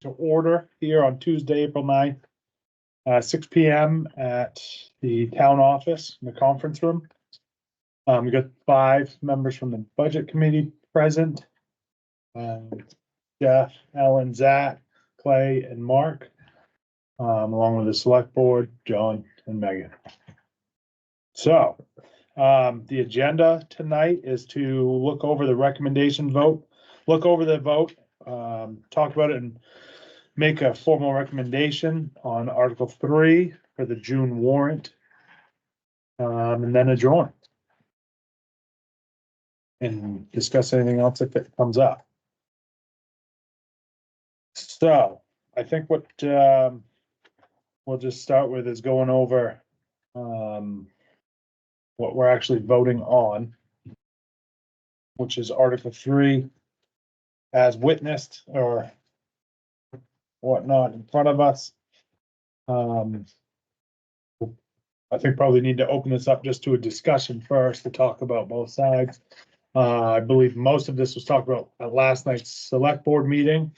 to order here on Tuesday, April 9th, 6 p.m. at the town office in the conference room. We got 5 members from the budget committee present. Jeff, Ellen, Zach, Clay, and Mark, along with the select board, John and Megan. So, the agenda tonight is to look over the recommendation vote, look over the vote, talk about it and make a formal recommendation on Article 3 for the June warrant, and then adjourn. And discuss anything else if it comes up. So, I think what we'll just start with is going over what we're actually voting on, which is Article 3 as witnessed or whatnot in front of us. I think probably need to open this up just to a discussion first to talk about both sides. I believe most of this was talked about at last night's select board meeting,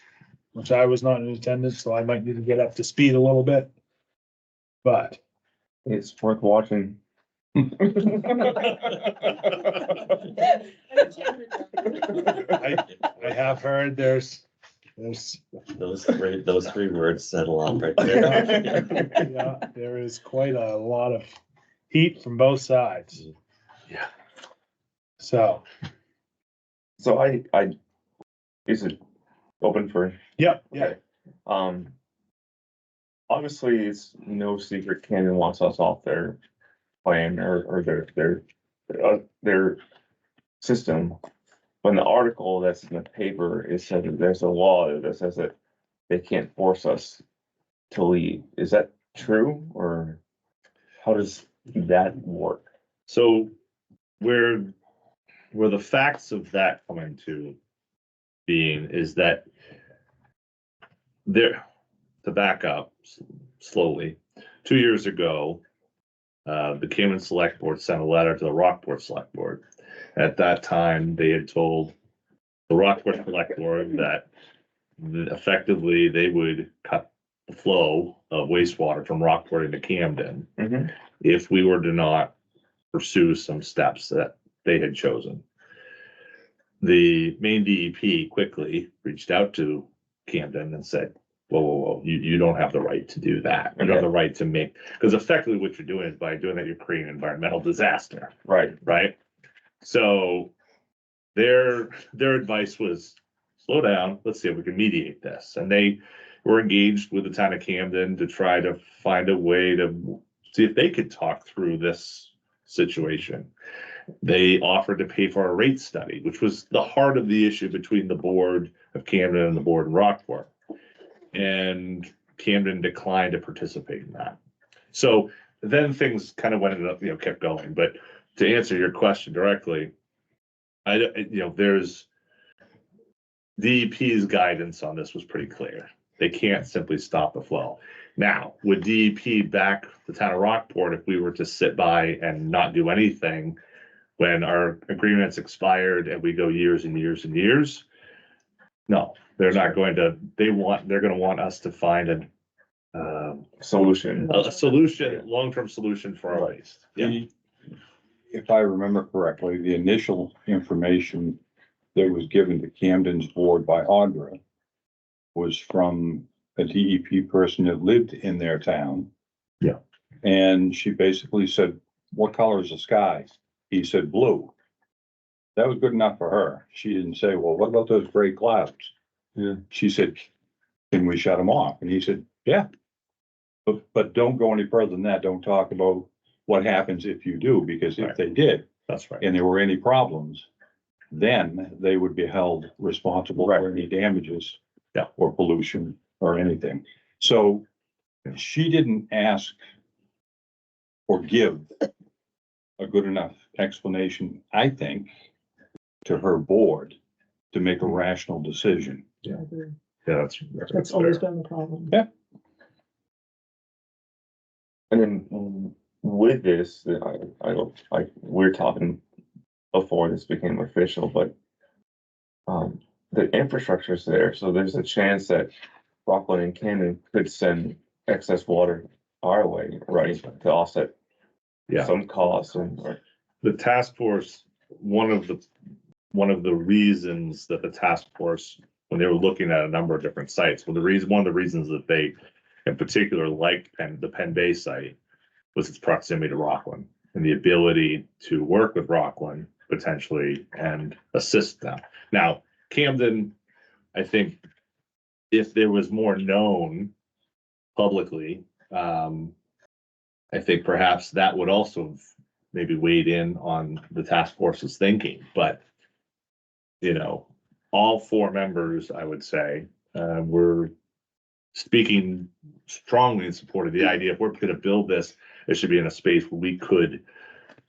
which I was not in attendance, so I might need to get up to speed a little bit. But it's worth watching. I have heard there's those 3 words said a lot right there. yeah, there is quite a lot of heat from both sides. Yeah. So I is it open for? yeah. Okay. Obviously it's no secret Camden wants us off their plan or their system. When the article that's in the paper, it said that there's a law that says that they can't force us to leave. Is that true, or how does that work? So where the facts of that come into being is that to back up slowly, 2 years ago, the Camden Select Board sent a letter to the Rockport Select Board. At that time, they had told the Rockport Select Board that effectively they would cut the flow of wastewater from Rockport into Camden if we were to not pursue some steps that they had chosen. The Maine DEP quickly reached out to Camden and said, whoa, you don't have the right to do that. You don't have the right to make, because effectively what you're doing is by doing that, you're creating an environmental disaster. Right. So their advice was slow down. Let's see if we can mediate this. And they were engaged with the town of Camden to try to find a way to see if they could talk through this situation. They offered to pay for a rate study, which was the heart of the issue between the board of Camden and the board in Rockport. And Camden declined to participate in that. So then things kind of went up, kept going. But to answer your question directly, there's DEP's guidance on this was pretty clear. They can't simply stop the flow. Now, would DEP back the town of Rockport if we were to sit by and not do anything when our agreements expired and we go years and years and years? No, they're not going to. They're going to want us to find a solution, long-term solution for our waste. Yeah. If I remember correctly, the initial information that was given to Camden's board by Audra was from a DEP person that lived in their town. Yeah. And she basically said, "What color is the sky?" He said, "Blue." That was good enough for her. She didn't say, "Well, what about those gray clouds?" Yeah. She said, "Can we shut them off?" And he said, "Yeah. But don't go any further than that. Don't talk about what happens if you do, because if they did, that's right, and there were any problems, then they would be held responsible for any damages or pollution or anything." So she didn't ask or give a good enough explanation, I think, to her board to make a rational decision. Yeah, that's always been the problem. Yeah. And then with this, we're talking before this became official, but the infrastructure is there, so there's a chance that Rockland and Camden could send excess water our way, right, to offset Yeah, some costs and, or, the task force, one of the reasons that the task force, when they were looking at a number of different sites, well, one of the reasons that they in particular liked the Penn Bay site was its proximity to Rockland and the ability to work with Rockland potentially and assist them. Now, Camden, I think if there was more known publicly, I think perhaps that would also have maybe weighed in on the task force's thinking, but you know, all four members, I would say, were speaking strongly in support of the idea. If we're gonna build this, it should be in a space where we could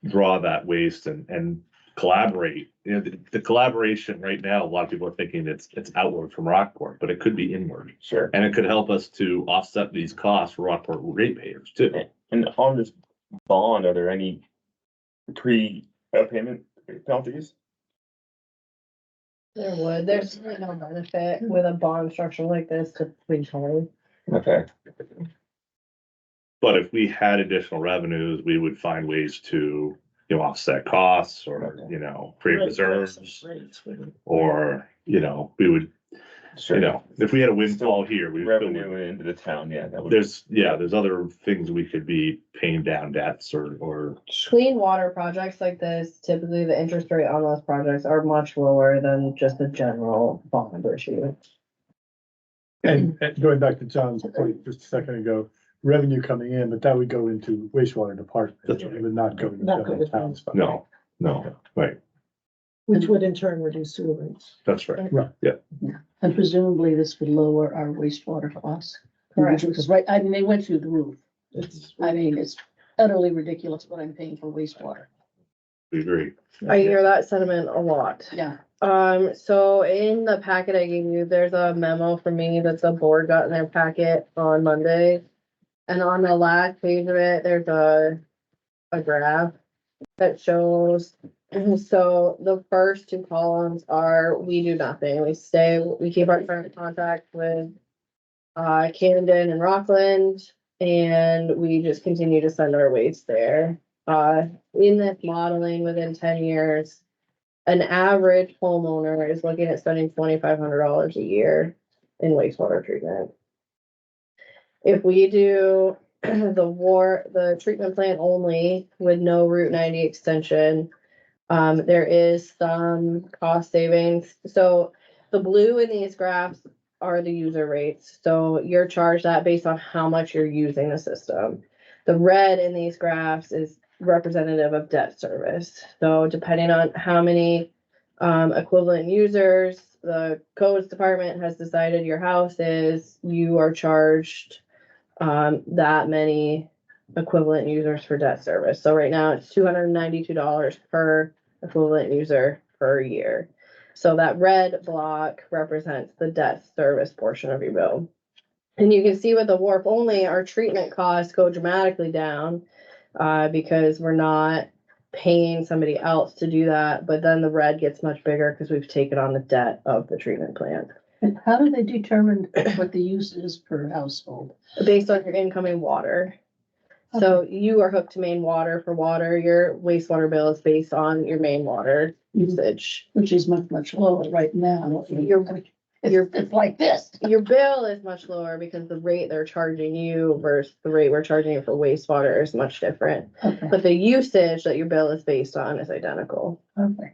draw that waste and collaborate. You know, the collaboration right now, a lot of people are thinking it's outward from Rockport, but it could be inward. sure. And it could help us to offset these costs for Rockport ratepayers too. And on this bond, are there any payment penalties? There's really no benefit with a bond structure like this to pre-tolling. Okay, But if we had additional revenues, we would find ways to, you know, offset costs or, you know, create reserves. Or, you know, we would, sure. you know, if we had a windfall here, we would. Revenue into the town, yeah, that would. There's other things we could be paying down debts or, Clean water projects like this, typically the interest rate on those projects are much lower than just a general bond issue. And going back to John's point just a second ago, revenue coming in, but that would go into wastewater department. That's right. It would not go to the Not go to general town's fund. no, right, Which would in turn reduce sewer rates. that's right. And presumably this would lower our wastewater costs. Correct. Because right, I mean, they went through the roof. It's utterly ridiculous what I'm paying for wastewater. We agree. I hear that sentiment a lot. Yeah. So in the packet I gave you, there's a memo from me that the board got in their packet on Monday. And on the last page of it, there's a graph that shows, so the first two columns are, we do nothing. We keep our current contact with Camden and Rockland, and we just continue to send our waste there. In this modeling, within 10 years, an average homeowner is looking at spending $2,500 a year in wastewater treatment. If we do the treatment plant only with no Route 90 extension, there is some cost savings. So the blue in these graphs are the user rates. So you're charged that based on how much you're using the system. The red in these graphs is representative of debt service. So depending on how many equivalent users the codes department has decided your house is, you are charged that many equivalent users for debt service. So right now it's $292 per equivalent user per year. So that red block represents the debt service portion of your bill. And you can see with the WARF only, our treatment costs go dramatically down because we're not paying somebody else to do that. But then the red gets much bigger because we've taken on the debt of the treatment plant. And how do they determine what the use is per household? Based on your incoming water. So you are hooked to main water for water. Your wastewater bill is based on your main water usage. Which is much, much lower right now. It's like this. Your bill is much lower because the rate they're charging you versus the rate we're charging you for wastewater is much different. Okay, But the usage that your bill is based on is identical. okay.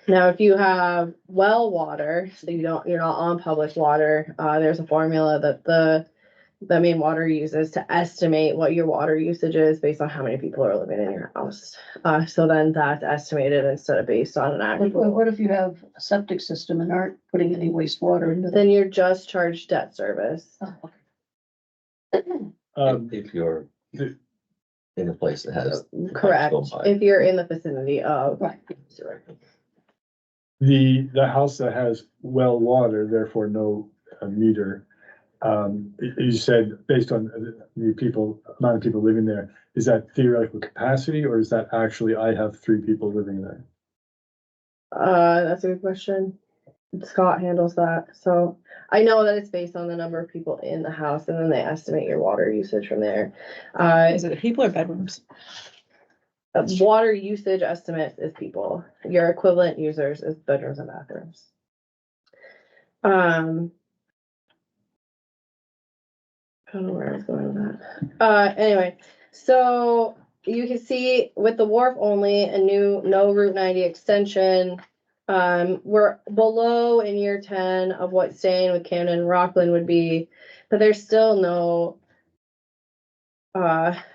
Now, if you have well water, so you're not on public water, there's a formula that the main water uses to estimate what your water usage is based on how many people are living in your house. So then that's estimated instead of based on an actual. What if you have a septic system and aren't putting any wastewater into Then you're just charged debt service. Oh, okay. If you're in a place that has. Correct. Go by. If you're in the vicinity of. Right. The house that has well water, therefore no meter, you said based on the amount of people living there, is that theoretical capacity or is that actually I have 3 people living there? That's a good question. Scott handles that, so I know that it's based on the number of people in the house, and then they estimate your water usage from there. Is it people or bedrooms? Water usage estimates is people, your equivalent users is bedrooms and bathrooms. I don't know where I was going with that. Anyway, so you can see with the wharf only, no Route 90 extension. We're below in year 10 of what staying with Camden and Rockland would be, but there's still no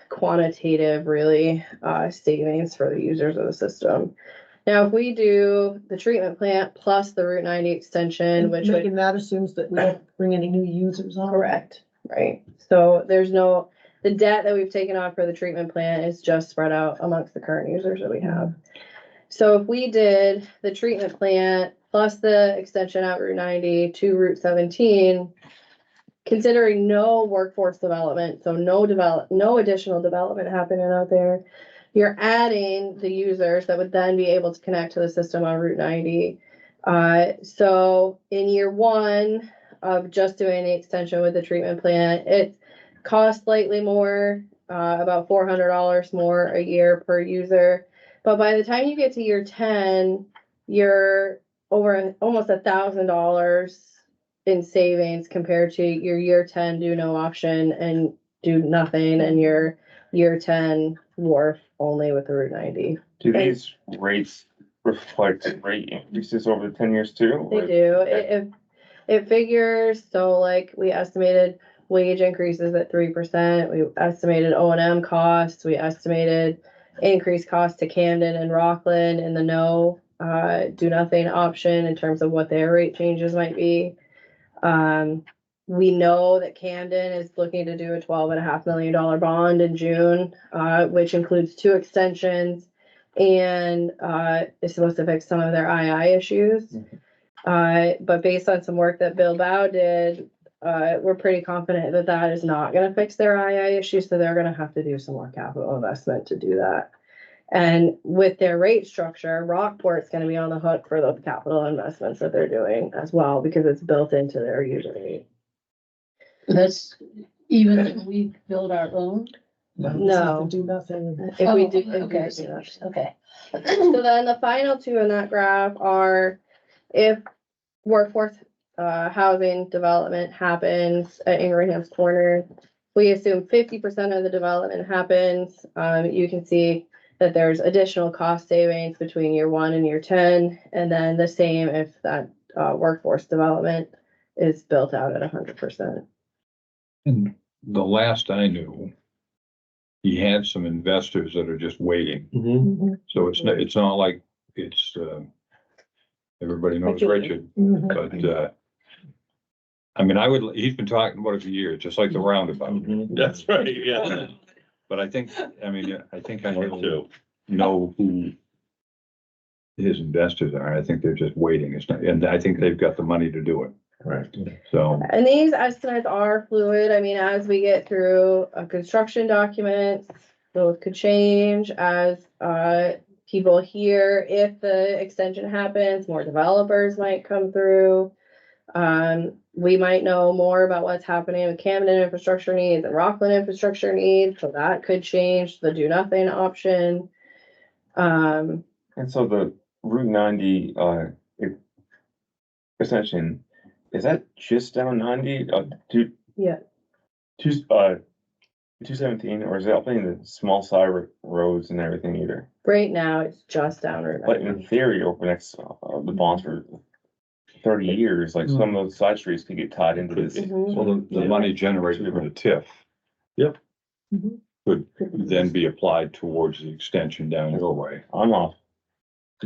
quantitative really savings for the users of the system. Now, if we do the treatment plant plus the Route 90 extension, which would Making that assumes that we don't bring any new users on. correct, right? So the debt that we've taken on for the treatment plant is just spread out amongst the current users that we have. So if we did the treatment plant plus the extension out Route 90 to Route 17, considering no workforce development, so no additional development happening out there, you're adding the users that would then be able to connect to the system on Route 90. So in year 1 of just doing the extension with the treatment plant, it costs slightly more, about $400 more a year per user. But by the time you get to year 10, you're over almost $1,000 in savings compared to your year 10 do no option and do nothing, and your year 10 wharf only with the Route 90. Do these rates reflect rate increases over the 10 years too? They do. It figures, so like we estimated wage increases at 3%. We estimated O&M costs. We estimated increased costs to Camden and Rockland in the no do nothing option in terms of what their rate changes might be. We know that Camden is looking to do a $12.5 million bond in June, which includes 2 extensions and is supposed to fix some of their II issues. But based on some work that Bill Bow did, we're pretty confident that that is not going to fix their II issues, so they're going to have to do some more capital investment to do that. And with their rate structure, Rockport's going to be on the hook for those capital investments that they're doing as well, because it's built into their user rate. That's even if we build our own? No. Do nothing. If we do, Okay, I if see we do what that. you're- okay. So then the final 2 in that graph are if workforce housing development happens at Ingram's Corner, we assume 50% of the development happens. You can see that there's additional cost savings between year 1 and year 10, and then the same if that workforce development is built out at 100%. And the last I knew, he had some investors that are just waiting. So it's not like it's, everybody knows Richard, but, I mean, he's been talking about it for years, just like the roundabout. That's right, yeah. But I think I Too. know who his investors are. I think they're just waiting. And I think they've got the money to do it. Right. So, And these estimates are fluid. I mean, as we get through a construction documents, those could change as people hear if the extension happens, more developers might come through. We might know more about what's happening with Camden infrastructure needs and Rockland infrastructure needs, so that could change the do nothing option. And so the Route 90 extension, is that just down 90 Yeah. 217, or is it opening the small side roads and everything either? Right now, it's just down Route But 90. in theory, over the next the bonds for 30 years, like some of those side streets could get tied into this. Mhm. well, the money generated from the TIF. Yep. Could then be applied towards the extension down your way. I'm off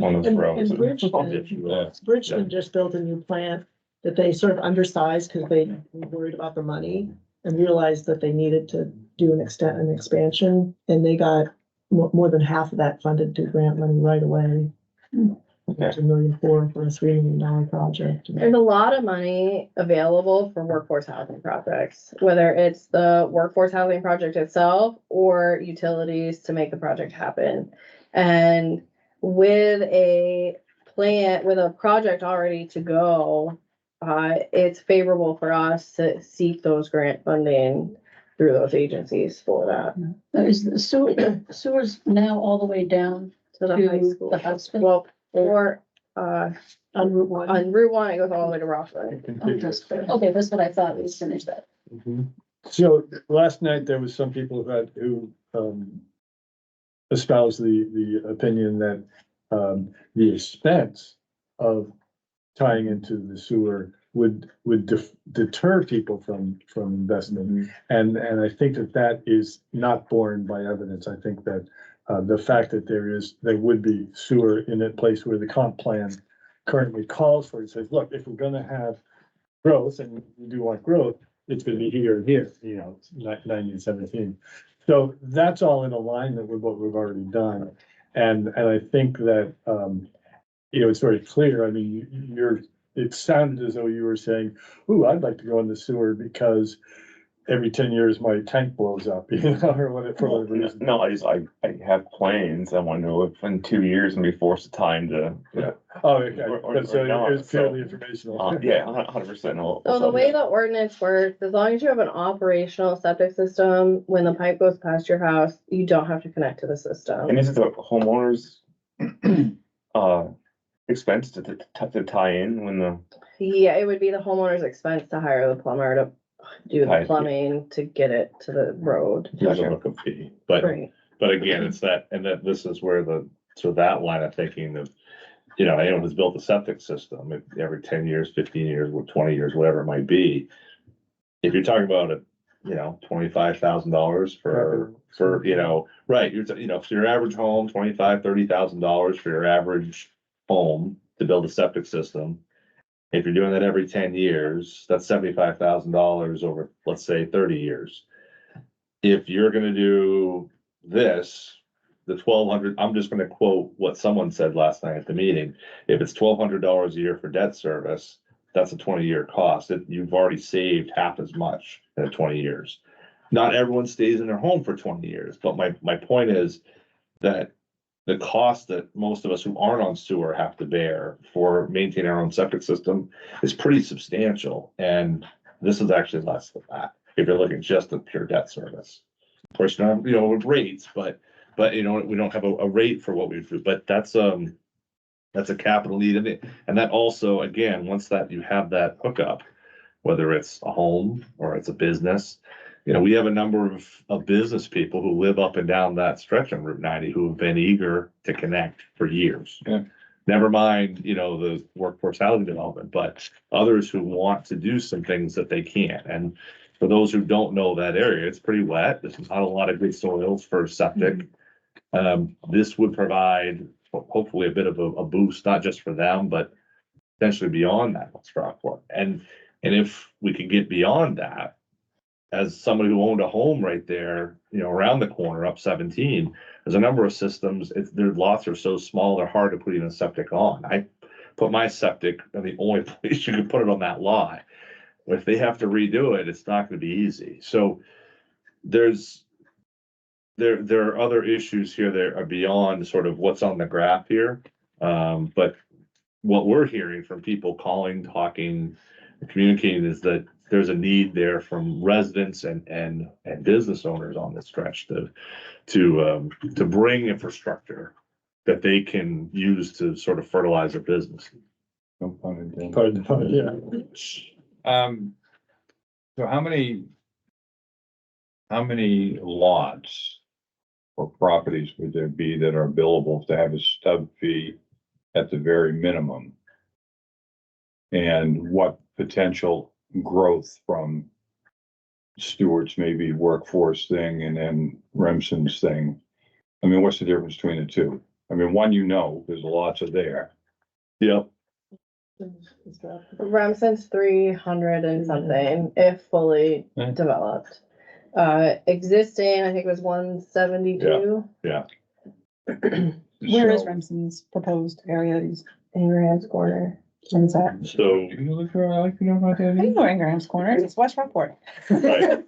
on those roads. And Bridgeton just built a new plant that they sort of undersized because they were worried about the money and realized that they needed to do an expansion, and they got more than half of that funded through grant money right away. It's $1.4 million for a $3 million project. There's a lot of money available for workforce housing projects, whether it's the workforce housing project itself or utilities to make the project happen. And with a plan, with a project already to go, it's favorable for us to seek those grant funding through those agencies for that. Now, is the sewer's now all the way down To the high to school. the hospital? Well, or, On Route 1. on Route 1, it goes all the way to Rockland. Okay, that's what I thought, we finished that. So last night, there was some people who espoused the opinion that the expense of tying into the sewer would deter people from investment. And I think that is not borne by evidence. I think that the fact that there would be sewer in a place where the comp plan currently calls for, it says, look, if we're gonna have growth, and we do want growth, it's gonna be here and here, 1917. So that's all in alignment with what we've already done. And I think that, it's very clear. I mean, it sounded as though you were saying, ooh, I'd like to go in the sewer because every 10 years my tank blows up, or whatever, for whatever reason. No, I have plans. I want to know if in 2 years I'm gonna be forced to time to, Oh, okay, or so not, it's purely so, informational. yeah, 100%. So the way the ordinance works, as long as you have an operational septic system, when the pipe goes past your house, you don't have to connect to the system. And is it the homeowner's expense to tie in when the, Yeah, it would be the homeowner's expense to hire the plumber to do the Right. plumbing to get it to the road. There's a look of fee, but Right. again, it's that, and that this is where that line of thinking of, anyone who's built a septic system, every 10 years, 15 years, or 20 years, whatever it might be. If you're talking about $25,000 for, right, for your average home, $30,000 for your average home to build a septic system. If you're doing that every 10 years, that's $75,000 over, let's say, 30 years. If you're gonna do this, the 1,200, I'm just gonna quote what someone said last night at the meeting. If it's $1,200 a year for debt service, that's a 20-year cost. You've already saved half as much in 20 years. Not everyone stays in their home for 20 years, but my point is that the cost that most of us who aren't on sewer have to bear for maintaining our own septic system is pretty substantial. And this is actually less than that, if you're looking just at pure debt service. Of course, not, with rates, but we don't have a rate for what we do, but that's a capital need. And that also, again, once that you have that hookup, whether it's a home or it's a business, we have a number of business people who live up and down that stretch on Route 90 who have been eager to connect for years. Yeah. Never mind, the workforce housing development, but others who want to do some things that they can't. And for those who don't know that area, it's pretty wet. There's not a lot of good soils for septic. This would provide hopefully a bit of a boost, not just for them, but potentially beyond that, Rockport. And if we could get beyond that, as somebody who owned a home right there, around the corner up 17, there's a number of systems. Their lots are so small, they're hard to put even a septic on. I put my septic in the only place you can put it on that lot. If they have to redo it, it's not going to be easy. So there are other issues here that are beyond sort of what's on the graph here. But what we're hearing from people calling, talking, communicating is that there's a need there from residents and business owners on this stretch to bring infrastructure that they can use to sort of fertilize their business. No pun intended. Pardon the pun, yeah. So how many lots or properties would there be that are billable to have a stub fee at the very minimum? And what potential growth from Stewart's maybe workforce thing and then Remsen's thing? I mean, what's the difference between the two? I mean, one, there's lots of there. Yep. Remsen's 300 and something, if fully Yeah. developed. Existing, I think it was 172. Yeah. Where is So- Remsen's proposed area? Is Ingraham's Corner. where's that? So, You look for, I like to know about that. I know Ingram's Corner, it's West Rockport. right.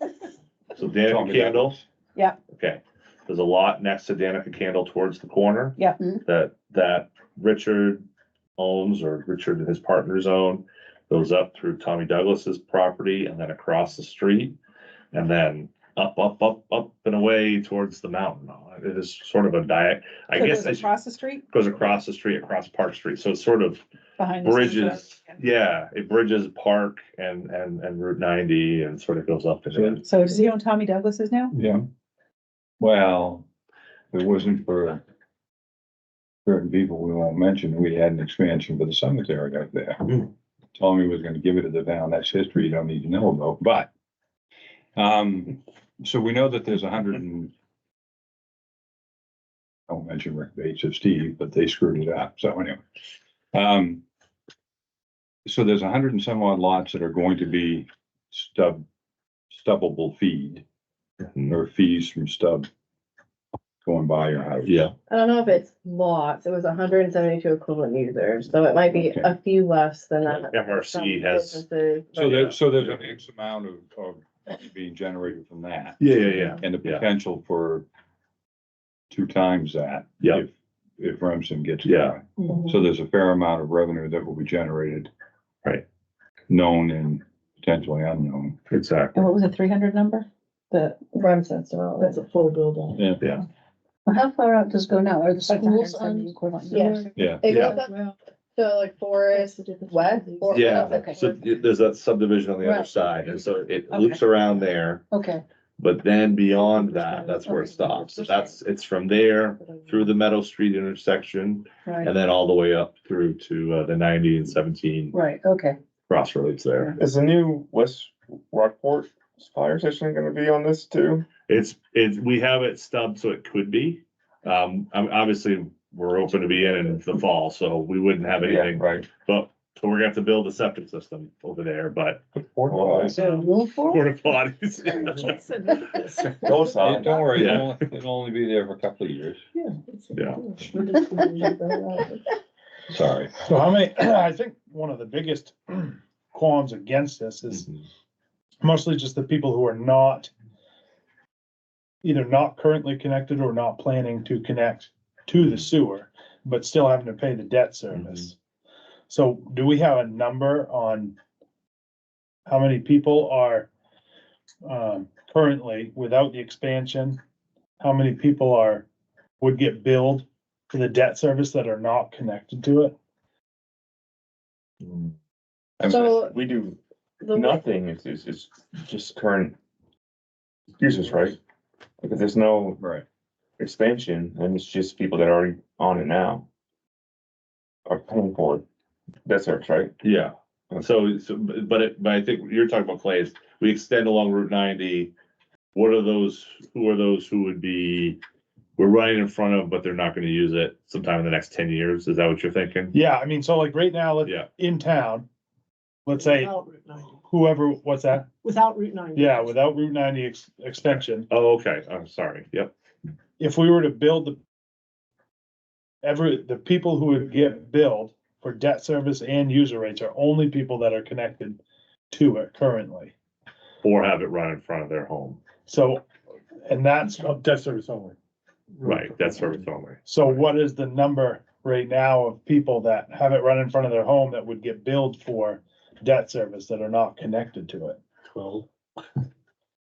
So Tell Danica me that. Candle. Yeah. Okay. There's a lot next to Danica Candle towards the corner. Yeah. That Richard owns, or Richard and his partners own, goes up through Tommy Douglas's property and then across the street. And then up and away towards the mountain. It is sort of a I So guess goes it across the street, goes across the street, across Park Street. So it's sort of behind the. bridges, yeah, it bridges Park and Route 90 and sort of goes up and in. So does he own Tommy Douglas's now? Yeah. Well, if it wasn't for certain people we won't mention, we had an expansion for the cemetery out there. Tommy was gonna give it to the town. That's history you don't need to know about, but so we know that there's 100 and I won't mention Rick Bates or Steve, but they screwed it up. So anyway. So there's 100 and some odd lots that are going to be stubbable feed or fees from stub going by your house. Yeah. I don't know if it's lots, it was 172 equivalent users, so it might be Okay. a few less than that. MRC has, Businesses, So but- there's an X amount of being generated from that. yeah. And the Yeah. potential for 2 times that. Yeah. If Remsen gets. it Yeah. going. So there's a fair amount of revenue that will be generated. Right. Known and potentially unknown. Exactly. And what was the 300 number? The, Remsen's That's development. a full build out. Yeah. how far out does it go now? Are the Like schools 170 on equivalent? Yeah. Yeah. It Yeah. goes up to like Forest West. or- Yeah, Okay. so there's that subdivision on the other Right. side, and so it Okay. loops around there, Okay, but then beyond that, that's where it stops. So it's from there through the Meadow Street intersection, right, and then all the way up through to the 90 and 17 right, okay. crossroads there. Is the new West Rockport fire station gonna be on this too? We have it stubbed, so it could be. Obviously, we're open to be in the fall, so we wouldn't have anything, Right. but so we're gonna have to build a septic system over there, but Well, So rule four? porta potties. Those Hey, are. don't worry, Yeah. it'll only be there for a couple of years. Yeah. Sorry. So how many, I think one of the biggest qualms against this is mostly just the people who are not either not currently connected or not planning to connect to the sewer, but still having to pay the debt service. So do we have a number on how many people are currently without the expansion? How many people would get billed for the debt service that are not connected to it? So We do the way- nothing, it's just current users, right? Because there's no Right. expansion, and it's just people that are already on it now. Are paying for it. That service, right? Yeah, but I think what you're talking about, Clay, is we extend along Route 90. Who are those who would be, we're running in front of, but they're not gonna use it sometime in the next 10 years? Is that what you're thinking? Yeah, I mean, so like right now, Yeah. in town, let's say Without Route 90. whoever, what's that? Without Route 90. Yeah, without Route 90 extension, Oh, okay, I'm sorry, yep, if we were to build the people who would get billed for debt service and user rates are only people that are connected to it currently. or have it run in front of their home, So, and that's, Debt service only. right, that's service only. so what is the number right now of people that have it run in front of their home that would get billed for debt service that are not connected to it? 12.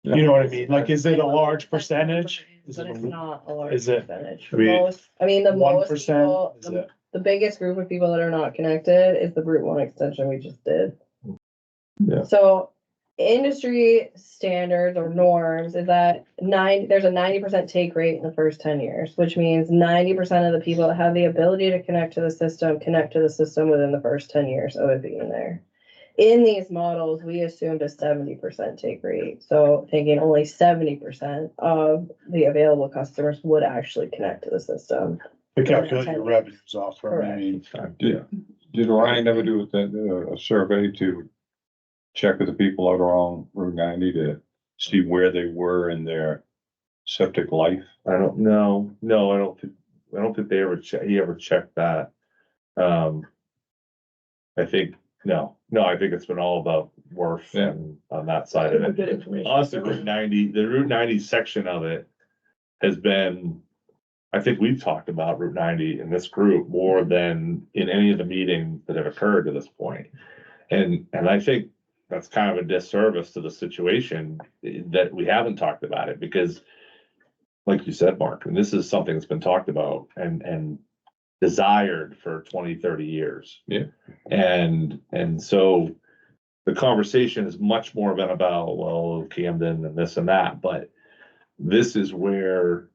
You know what I mean? Like, is it a large percentage? Is But it it's a- not a large is it- percentage. I mean, The most 1%? people, Is it? the biggest group of people that are not connected is the Route 1 extension we just did. Yeah. So industry standards or norms is that there's a 90% take rate in the first 10 years, which means 90% of the people that have the ability to connect to the system within the first 10 years of it being there. In these models, we assumed a 70% take rate, so thinking only 70% of the available customers would actually connect to the system. To calculate your revenues off from, I mean. Did Ryan ever do a survey to check with the people out around Route 90 to see where they were in their septic life? I don't know, no, I don't think he ever checked that. I think, no, I think it's been all about worth Yeah. and on that side of it. Good information. Honestly, the Route 90 section of it has been, I think we've talked about Route 90 in this group more than in any of the meetings that have occurred to this point. And I think that's kind of a disservice to the situation that we haven't talked about it, because like you said, Mark, and this is something that's been talked about and desired for 20, 30 years. Yeah. And so the conversation is much more been about, well, Camden and this and that, but this is where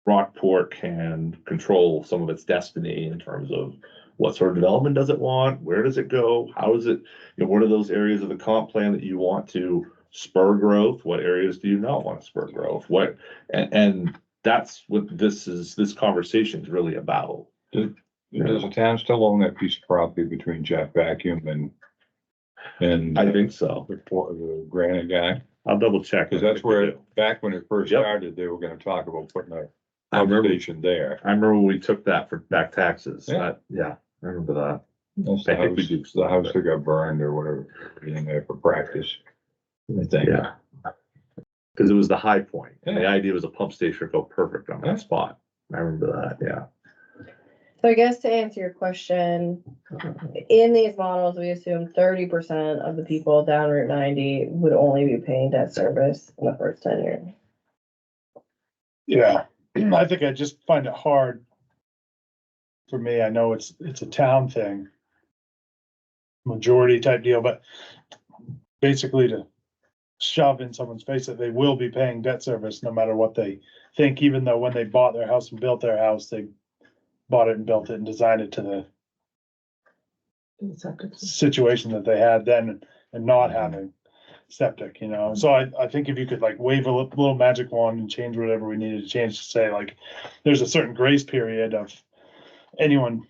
Rockport can control some of its destiny in terms of what sort of development does it want? Where does it go? How is it, what are those areas of the comp plan that you want to spur growth? What areas do you not want to spur growth? And that's what this conversation is really about. Does the town still own that piece of property between Jack Vacuum and I think so. the granite guy? I'll double check. Cause that's where, back when it first started, they were gonna talk about putting a I pump remember, station there. I remember when we took that for back taxes. Yeah. Yeah, I remember that. That's the I think we house, do. the house that got burned or whatever, in there for practice. I think. Yeah. Cause it was the high point. And the Yeah. idea was a pump station would go perfect on Yeah. that spot. I remember that, yeah. So I guess to answer your question, in these models, we assume 30% of the people down Route 90 would only be paying debt service in the first 10 years. Yeah, I think I just find it hard. For me, I know it's a town thing. Majority type deal, but basically to shove in someone's face that they will be paying debt service no matter what they think, even though when they bought their house and built their house, they bought it and built it and designed it to the situation that they had then and not having septic, so I think if you could like wave a little magic wand and change whatever we needed to change to say like, there's a certain grace period of anyone,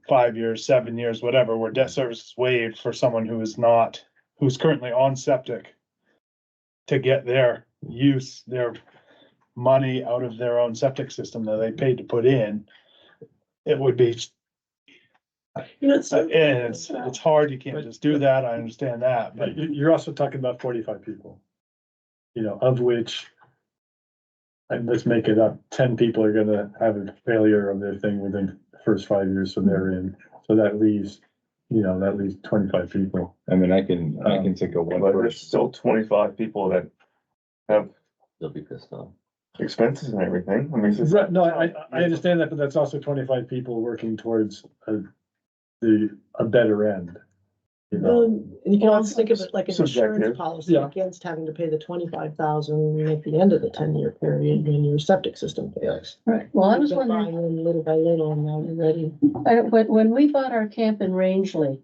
5 years, 7 years, whatever, where debt service is waived for someone who's currently on septic to get their money out of their own septic system that they paid to put in. It would be, and it's hard, you can't just do that, I understand that, but But you're also talking about 45 people. Of which, and let's make it up, 10 people are gonna have a failure of their thing within the first 5 years, so they're in. So that leaves 25 people. I mean, I can think of one But there's person. still 25 people that have They'll be pissed off. expenses and everything. I mean, it's just- Right, no, I understand that, but that's also 25 people working towards a better end. Well, and you can also think of it like an Subjective. insurance policy Yeah. against having to pay the 25,000 at the end of the 10-year period when your septic system fails. Right, well, I was You've been wondering, buying in little by little and now you're ready. when we bought our camp in Rangeley,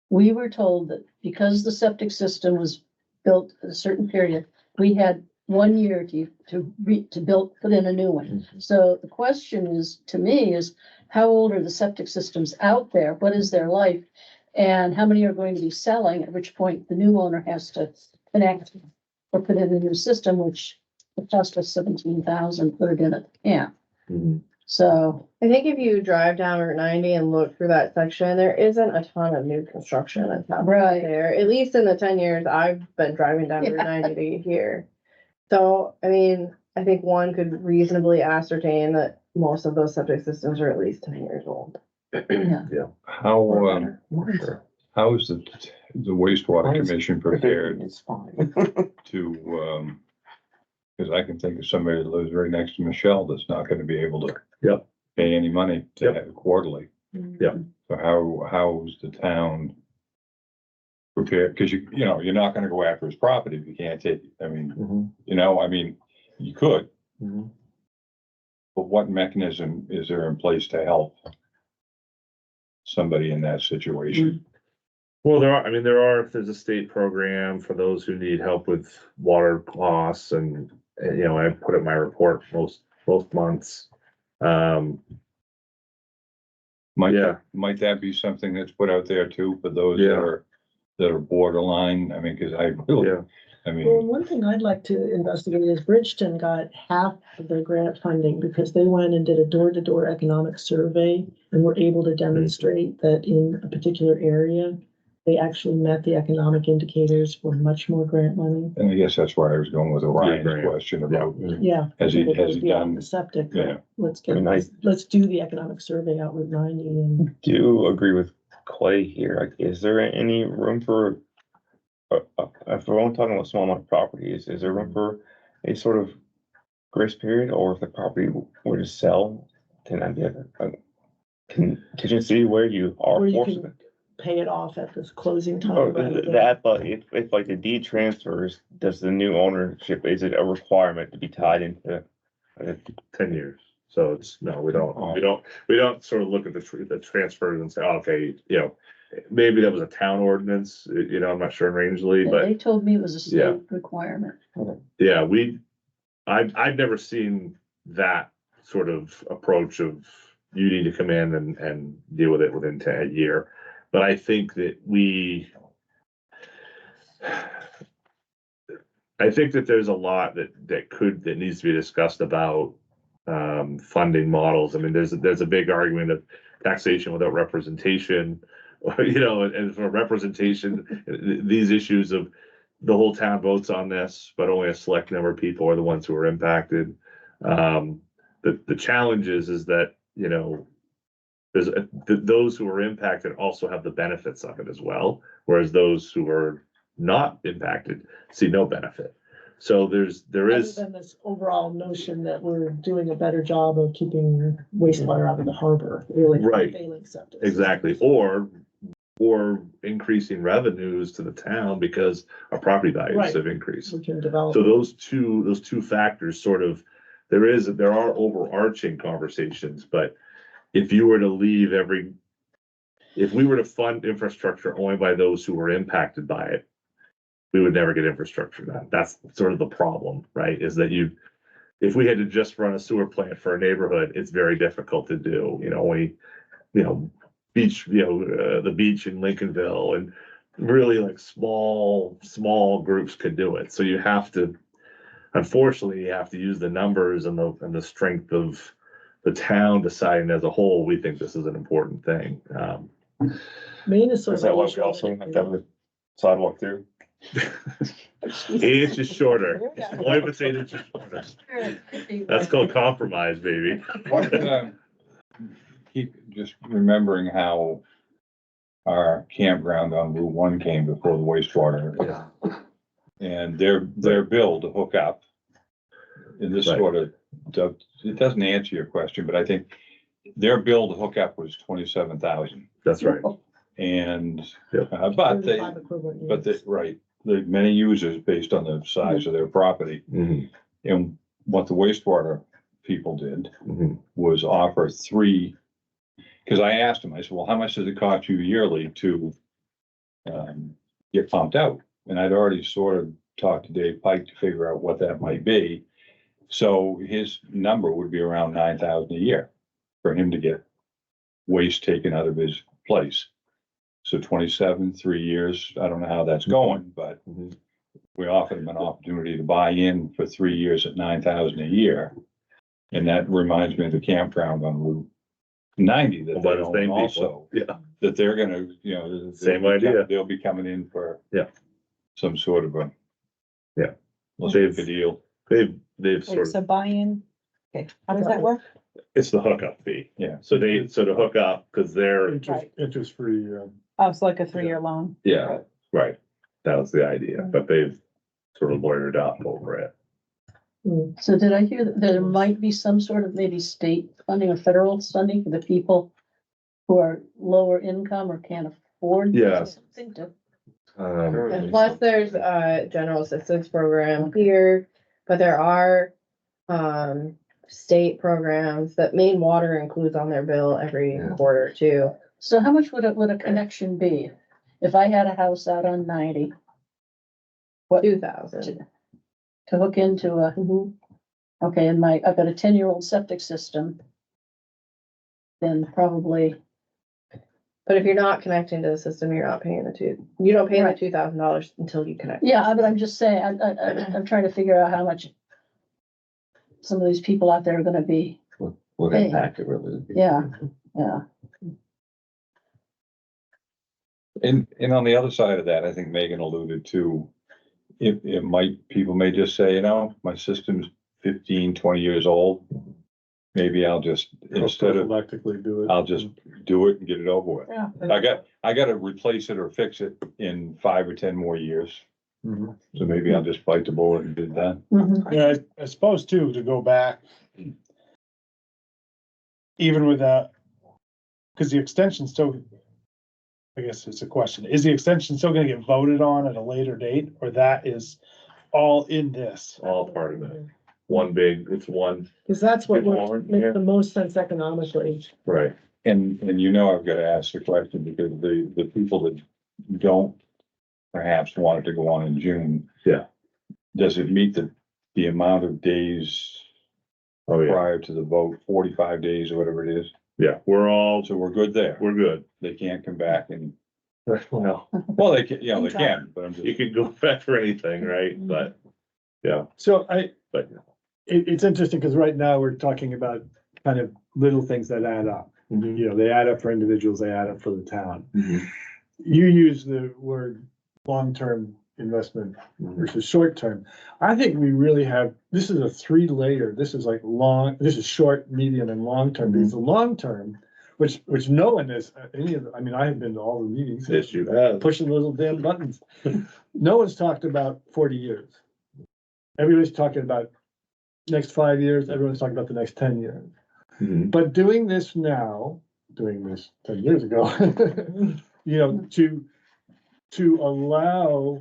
we were told that because the septic system was built at a certain period, we had 1 year to put in a new one. So the question is, to me, is how old are the septic systems out there? What is their life? And how many are going to be selling, at which point the new owner has to connect or put in a new system, which would cost us 17,000, put it in at the camp. Mhm. So, I think if you drive down Route 90 and look through that section, there isn't a ton of new construction that's happening Right. there, at least in the 10 years I've been driving down Route Yeah. 90 to get here. So, I mean, I think one could reasonably ascertain that most of those septic systems are at least 10 years old. How, how is the wastewater Mine's- commission prepared It's fine. to, cause I can think of somebody that lives right next to Michelle that's not gonna be able to. Yep. Pay any money to Yep. have it quarterly. Yep. So how is the town prepared? Cause you're not gonna go after his property if you can't take, I mean, Mhm. you could, Mhm. but what mechanism is there in place to help somebody in that situation? Well, there's a state program for those who need help with water costs and, I put in my report most months. Yeah. Might that be something that's put out there too for those Yeah. that are borderline? I mean, cause I really, Yeah. I Well, mean, one thing I'd like to investigate is Bridgeton got half of their grant funding because they went and did a door-to-door economic survey and were able to demonstrate that in a particular area, they actually met the economic indicators for much more grant money. And I guess that's where I was going with Orion's grant. question about, Yeah. has he Beyond done? The septic, Yeah. let's I get, mean, let's do the economic survey out with 90 and do agree with Clay here. Like, is there any room for, if we're only talking about small amount of properties, is there room for a sort of grace period, or if the property were to sell, can that be a contingency where you are Where you forced? can pay it off at this closing time. Oh, rather than- that, but if like the deed transfers, does the new ownership, is it a requirement to be tied into? 10 years. So it's, no, we don't sort of look at the transfers and say, oh, okay, you know, maybe that was a town ordinance, you know, I'm not sure in Rangeley, Yeah, but they told me it was a Yeah. state requirement. yeah, I've never seen that sort of approach of you need to come in and deal with it within a year. But I think that I think that there's a lot that needs to be discussed about funding models. I mean, there's a big argument of taxation without representation, you know, and for representation, these issues of the whole town votes on this, but only a select number of people are the ones who are impacted. The challenge is that, you know, there's those who are impacted also have the benefits of it as well, whereas those who are not impacted see no benefit. So there Other is, than this overall notion that we're doing a better job of keeping wastewater out of the harbor, really. Right. Failing septic. exactly, or increasing revenues to the town because our property values Right. have increased. We can develop. So those two factors sort of, there are overarching conversations, but if you were to leave if we were to fund infrastructure only by those who were impacted by it, we would never get infrastructure done. That's sort of the problem, right? Is that if we had to just run a sewer plant for a neighborhood, it's very difficult to do, you know, beach, the beach in Lincolnville and really like small groups could do it. So unfortunately, you have to use the numbers and the strength of the town deciding as a whole, we think this is an important thing. Maine is sort Is of. that why we also have to have the sidewalk too? 8 inches shorter, only if it's 8 inches shorter. That's called compromise, baby. Keep just remembering how our campground on Route 1 came before the wastewater. And their bill to hook up. And this Right. sort of, it doesn't answer your question, but I think their bill to hook up was 27,000. That's right. And, Yep. but they, 35 equivalent but units. right, the many users based on the size of their property. Mhm, And what the wastewater people did mhm. was offer 3, because I asked them, I said, well, how much does it cost you yearly to get pumped out? And I'd already sort of talked to Dave Pike to figure out what that might be. So his number would be around 9,000 a year for him to get waste taken out of his place. So 27, 3 years, I don't know how that's going, but Mhm. we offered him an opportunity to buy in for 3 years at 9,000 a year. And that reminds me of the campground on Route 90 that Owned by they the own same people. also, Yeah, that they're gonna, they'll Same be idea. They'll be coming in for. Yeah. Some sort of a. Yeah. Let's They've- make a deal. They've sort Wait, of, so buy-in, okay, how does that work? it's the hookup fee. Yeah. So to hook up, because they're, Interest-free, Oh, it's like a 3-year loan. yeah, right. That was the idea, but they've sort of lawyered up over it. So did I hear that there might be some sort of maybe state funding or federal funding for the people who are lower income or can't afford? Yeah. Something to, And plus, there's a general assistance program here, but there are state programs that Maine Water includes on their bill every quarter too. so how much would a connection be? If I had a house out on 90 2,000. to hook into a, okay, and I've got a 10-year-old septic system, then probably, But if you're not connecting to the system, you're not paying you don't pay the Right. $2,000 until you connect. yeah, but I'm just saying, I'm trying to figure out how much some of these people out there are gonna be, What Hey. impact it really would be. yeah, yeah. And on the other side of that, I think Megan alluded to, it might, people may just say, you know, my system's 15, 20 years old. Maybe I'll just, instead of, Electrically do it. I'll just do it and get it over with. Yeah. I gotta replace it or fix it in 5 or 10 more years. Mhm. So maybe I'll just bite the bullet and do that. Mhm. Yeah, I suppose too, to go back. Even with that, cause the extension still. I guess it's a question, is the extension still gonna get voted on at a later date, or that is all in this? All part of it. One big, it's one, Cause that's what Good would Lord, make yeah. the most sense economically. right. And you know, I've gotta ask the question because the people that don't perhaps want it to go on in June. Yeah. Does it meet the amount of days Oh, yeah. prior to the vote, 45 days or whatever it is? Yeah, we're all, So we're good there. we're good. They can't come back and, Well, well, they can, they can, but I'm You just, could go back for anything, right? But, yeah, So but, it's interesting because right now we're talking about kind of little things that add up. Mhm. You know, they add up for individuals, they add up for the town. Mhm. You use the word long-term investment versus short-term. I think we really have, this is a 3-layer, this is like this is short, medium and long-term. Because the long-term, which no one is, I mean, I have been to all the meetings. yes, you have. Pushing little damn buttons. No one's talked about 40 years. Everybody's talking about next 5 years, everyone's talking about the next 10 years. Mhm. But doing this now, doing this 10 years ago, you know, to allow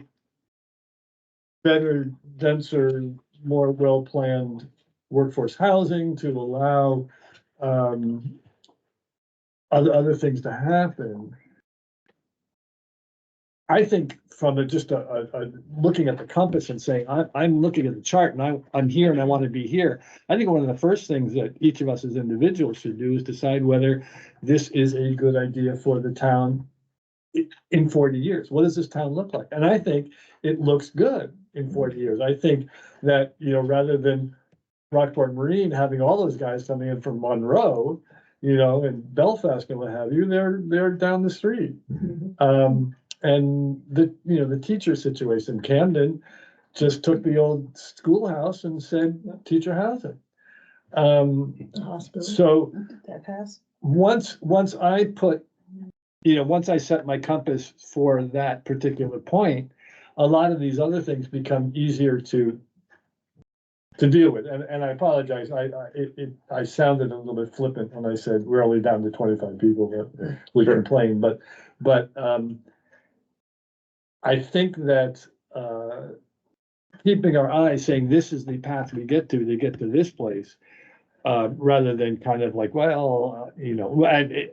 better, denser, more well-planned workforce housing, to allow other things to happen. I think from just a looking at the compass and saying, I'm looking at the chart and I'm here and I want to be here. I think one of the first things that each of us as individuals should do is decide whether this is a good idea for the town in 40 years. What does this town look like? And I think it looks good in 40 years. I think that, you know, rather than Rockport Marine having all those guys coming in from Monroe, you know, and Belfast and what have you, they're down the street. And the teacher situation, Camden just took the old schoolhouse and said, teacher housing. The hospital. So That has. once I once I set my compass for that particular point, a lot of these other things become easier to deal with. And I apologize, I sounded a little bit flippant when I said we're only down to 25 people that we complain, but I think that keeping our eyes saying this is the path we get to get to this place, rather than kind of like, well,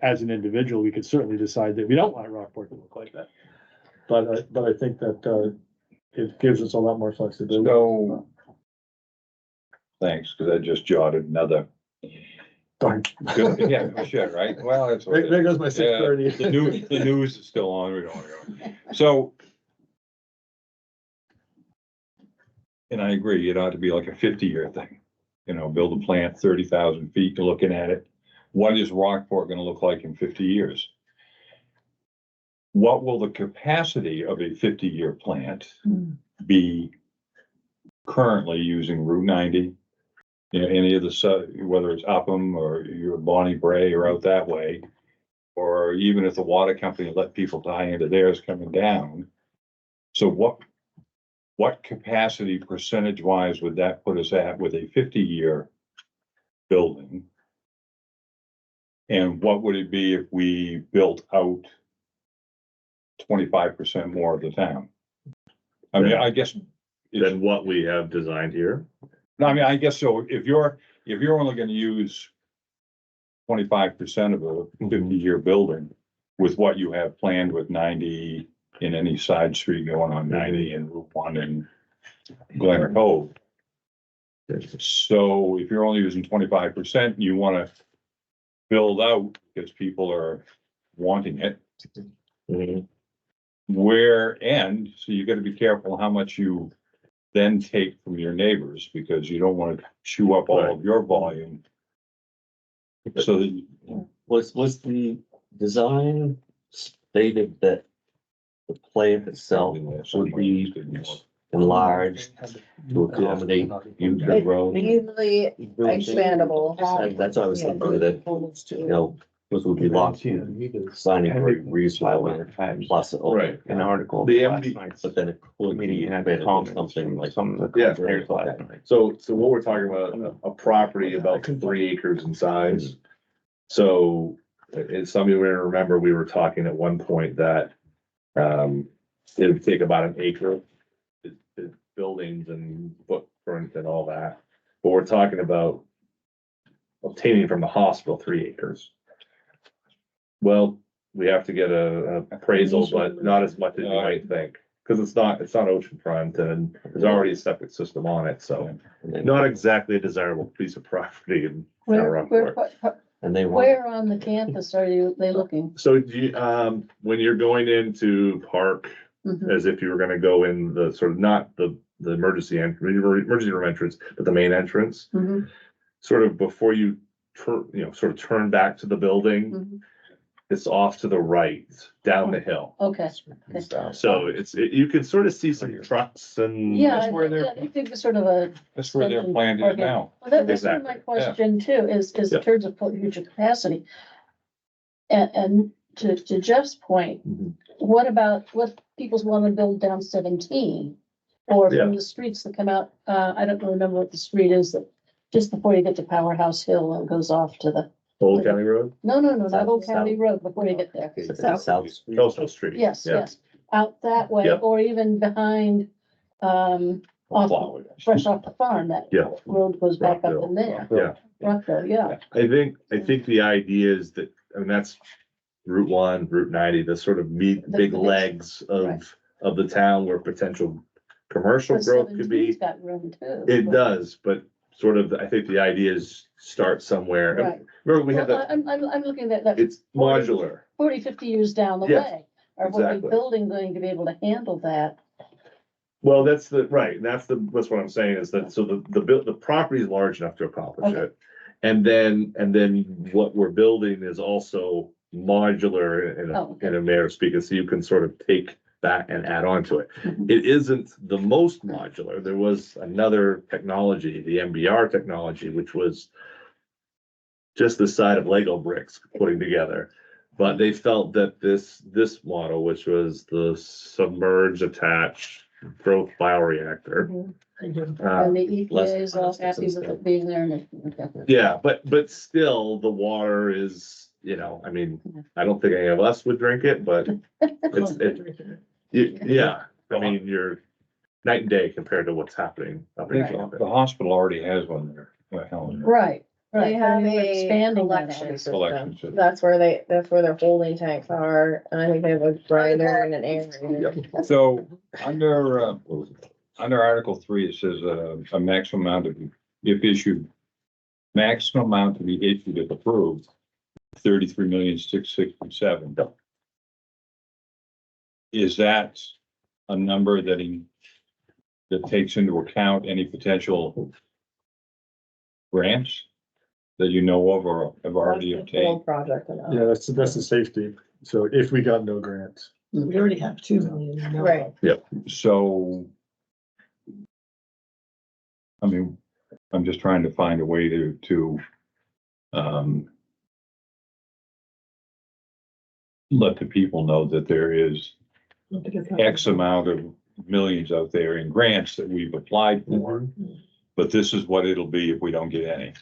as an individual, we could certainly decide that we don't want Rockport to look like that. But I think that it gives us a lot more flexibility. so. Thanks, because I just jotted another. Darn. Good, yeah, we should, right? Well, that's. what it is. There goes my Yeah, 6:30. The news is still on, we don't wanna go. So. And I agree, it ought to be like a 50-year thing, build a plant 30,000 feet, you're looking at it. What is Rockport gonna look like in 50 years? What will the capacity of a 50-year plant be currently using Route 90? Any of whether it's Upham or your Bonnie Bray or out that way, or even if the water company let people tie into theirs coming down. So what capacity percentage wise would that put us at with a 50-year building? And what would it be if we built out 25% more of the town? I mean, I guess. Than what we have designed here. No, I mean, I guess so. If you're only gonna use 25% of a 50-year building with what you have planned with 90 in any side street going on 90 and Route 1 and Glen Cove. So if you're only using 25%, you wanna build out because people are wanting it. Mhm. So you gotta be careful how much you then take from your neighbors, because you don't want to chew up all of your volume. So that, Was the design stated that the plant itself would be enlarged to accommodate future growth. Easily expandable. That's what I was thinking, that, you know, this would be locked in, signing for a reasonable plus Right. an article. The MD But then it could be expanded to something like. Yeah. So what we're talking about, a property about 3 acres in size. So, as some of you may remember, we were talking at one point that, it would take about an acre. Buildings and footprint and all that, but we're talking about obtaining from the hospital 3 acres. Well, we have to get a appraisal, but not as much as you might think, because it's not oceanfront and there's already a septic system on it, so not exactly a desirable piece of property in Rockport. And they want, Where on the campus are they looking? So do you, when you're going into Park, Mhm. as if you were gonna go in the sort of, not the emergency emergency room entrance, but the main entrance, Mhm. sort of before you sort of turn back to the building. Mhm. It's off to the right, down the hill. Okay. So you can sort of see some trucks and. Yeah, That's where they're- I think it's sort of a. That's where their plant is now. Well, that's sort of my Exactly. question too, is in Yeah. terms of future capacity. And to Jeff's point, Mhm. what about what people's want to build down 17? Or from Yeah. the streets that come out, I don't remember what the street is that, just before you get to Powerhouse Hill and goes off to the, Old County Road, no, not South- Old County south. Road, before you get there. South Street. Coastal Street. Yes, Yeah. yes, out that way, Yep. or even behind, fresh off the farm, that Yeah. road goes back up Rockville. in there. Yeah. Rockville, yeah. I think the idea is that, I mean, that's Route 1, Route 90, the sort of big The- legs right. of the town where potential commercial But growth could 17's be. got room too. It does, but sort of, I think the idea is start somewhere. Right. Remember, we had Well, that, I'm looking at that it's modular. 40, 50 years down the Yes, way. Are we exactly. building going to be able to handle that? Well, that's what I'm saying is that, so the property is large enough to accomplish Okay. it. And then what we're building is also modular Oh, okay. in a manner of speaking, so you can sort of take that and add on to it. Mhm. It isn't the most modular. There was another technology, the MBR technology, which was just the side of Lego bricks putting together. But they felt that this model, which was the submerged attached growth bioreactor. Mhm. uh, And the EPA is all less happy with sensitive. it being there. And okay. Yeah, but still, the water is, I mean, I don't think any of us would drink it, but yeah, I mean, you're night and day compared to what's happening up in Right. Columbia. The hospital already has one there. Well, Helen. Right, They right. have We're a expanding that collection out. Collection system. system. That's where their holding tanks are, and I think they have a grinder and an air. So under Article 3, it says a maximum amount if issued, maximum amount to be issued if approved, 33,667. Is that a number that takes into account any potential grants that you know of or have already That's the full obtained? project. Yeah, that's the safety. So if we got no grants. We already have 2 million. you know. Right. So, I mean, I'm just trying to find a way to let the people know that there is I don't think it's not- X amount of millions out there in grants that we've applied for. But this is what it'll be if we don't get any.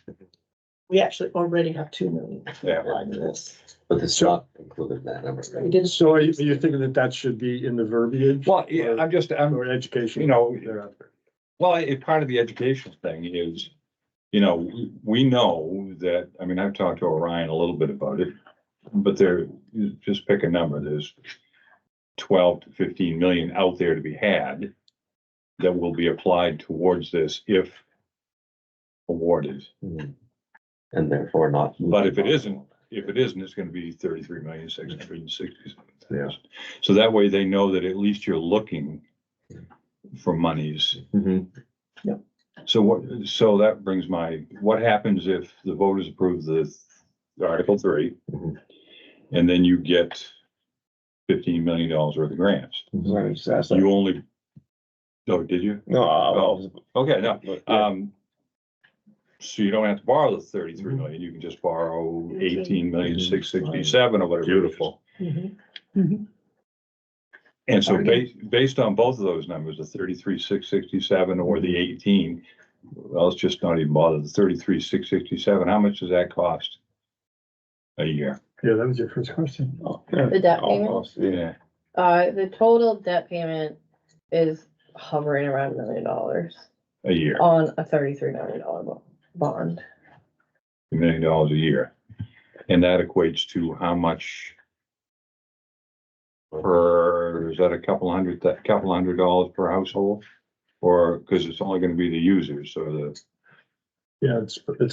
We actually already have 2 million. Yeah. applied to this. But it's not included in that number. We did. So are you thinking that should be in the verbiage? Well, yeah, Or education? you know, thereafter? well, part of the education thing is, we know that, I mean, I've talked to Orion a little bit about it, but you just pick a number, there's 12 to 15 million out there to be had that will be applied towards this if awarded. Mhm. And therefore not. But if it isn't, it's gonna be 33,667,000. Yeah. So that way they know that at least you're looking for monies. Mhm. So that brings what happens if the voters approve the Article 3? Mhm. And then you get $15 million worth of grants. Let me just ask that. You only, oh, did you? No, Okay, no, but, yeah. so you don't have to borrow the 33 million, you can just borrow 18,667,000 or whatever. Beautiful. Mhm. And so based on both of those numbers, the 33,667 or the 18, well, let's just not even bother, the 33,667, how much does that cost a year? Yeah, that was your first question. The debt payment? Almost, yeah. The total debt payment is hovering around $1 million A year, on a $33 million bond. $1 million a year. And that equates to how much per, is that a couple hundred dollars per household? Or, because it's only gonna be the users, so the Yeah, it's people,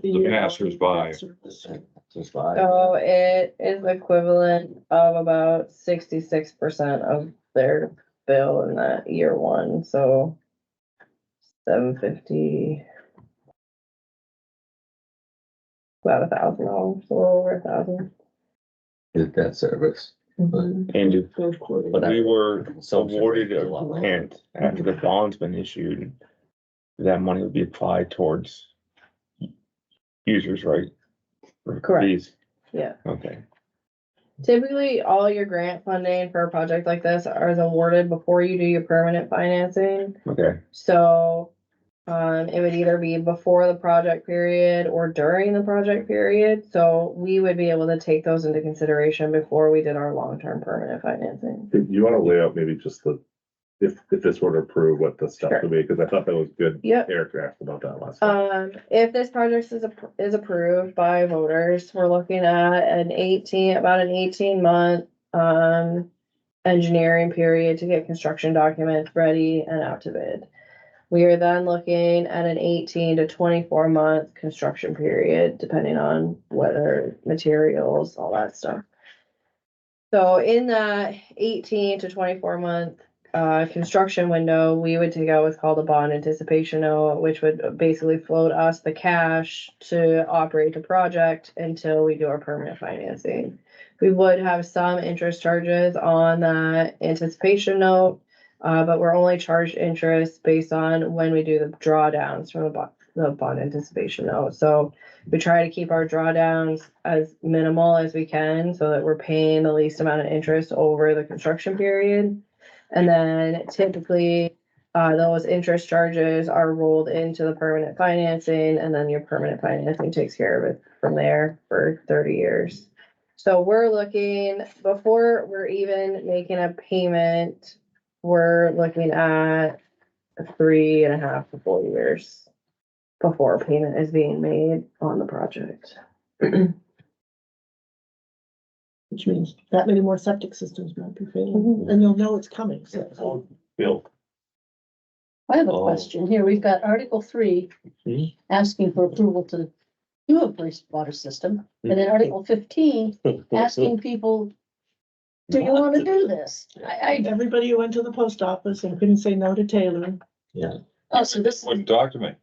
the passers by. Just by. So it is equivalent of about 66% of their bill in that year one, so $750. About $1,000, a little over $1,000. Is debt service. Mhm. And But we were Consumption awarded rate a is a lot. grant after the bond's been issued. That money would be applied towards users, right? For Correct. fees. Yeah. Okay. Typically, all your grant funding for a project like this is awarded before you do your permanent financing. Okay. So, it would either be before the project period or during the project period. So we would be able to take those into consideration before we did our long-term permanent financing. You wanna lay out maybe just the, if this were to approve, what the steps would be, because I thought that was good. Yep. Eric asked about that last time. If this project is approved by voters, we're looking at about an 18-month, engineering period to get construction documents ready and out to bid. We are then looking at an 18 to 24-month construction period, depending on weather, materials, all that stuff. So in that 18 to 24-month construction window, we would take out what's called a bond anticipation note, which would basically float us the cash to operate the project until we do our permanent financing. We would have some interest charges on that anticipation note, but we're only charged interest based on when we do the drawdowns from the bond anticipation note. So we try to keep our drawdowns as minimal as we can so that we're paying the least amount of interest over the construction period. And then typically, those interest charges are rolled into the permanent financing, and then your permanent financing takes care of it from there for 30 years. So we're looking, before we're even making a payment, we're looking at 3.5 to 4 years before a payment is being made on the project. Which means that many more septic systems might be failing, and you'll know it's coming, so. Bill. I have a Oh. question here. We've got Article 3 asking for approval to do a wastewater system. And then Article 15 asking people, do you want to do this? Everybody who went to the post office and couldn't say no to Taylor. Oh, so this, Wouldn't talk to me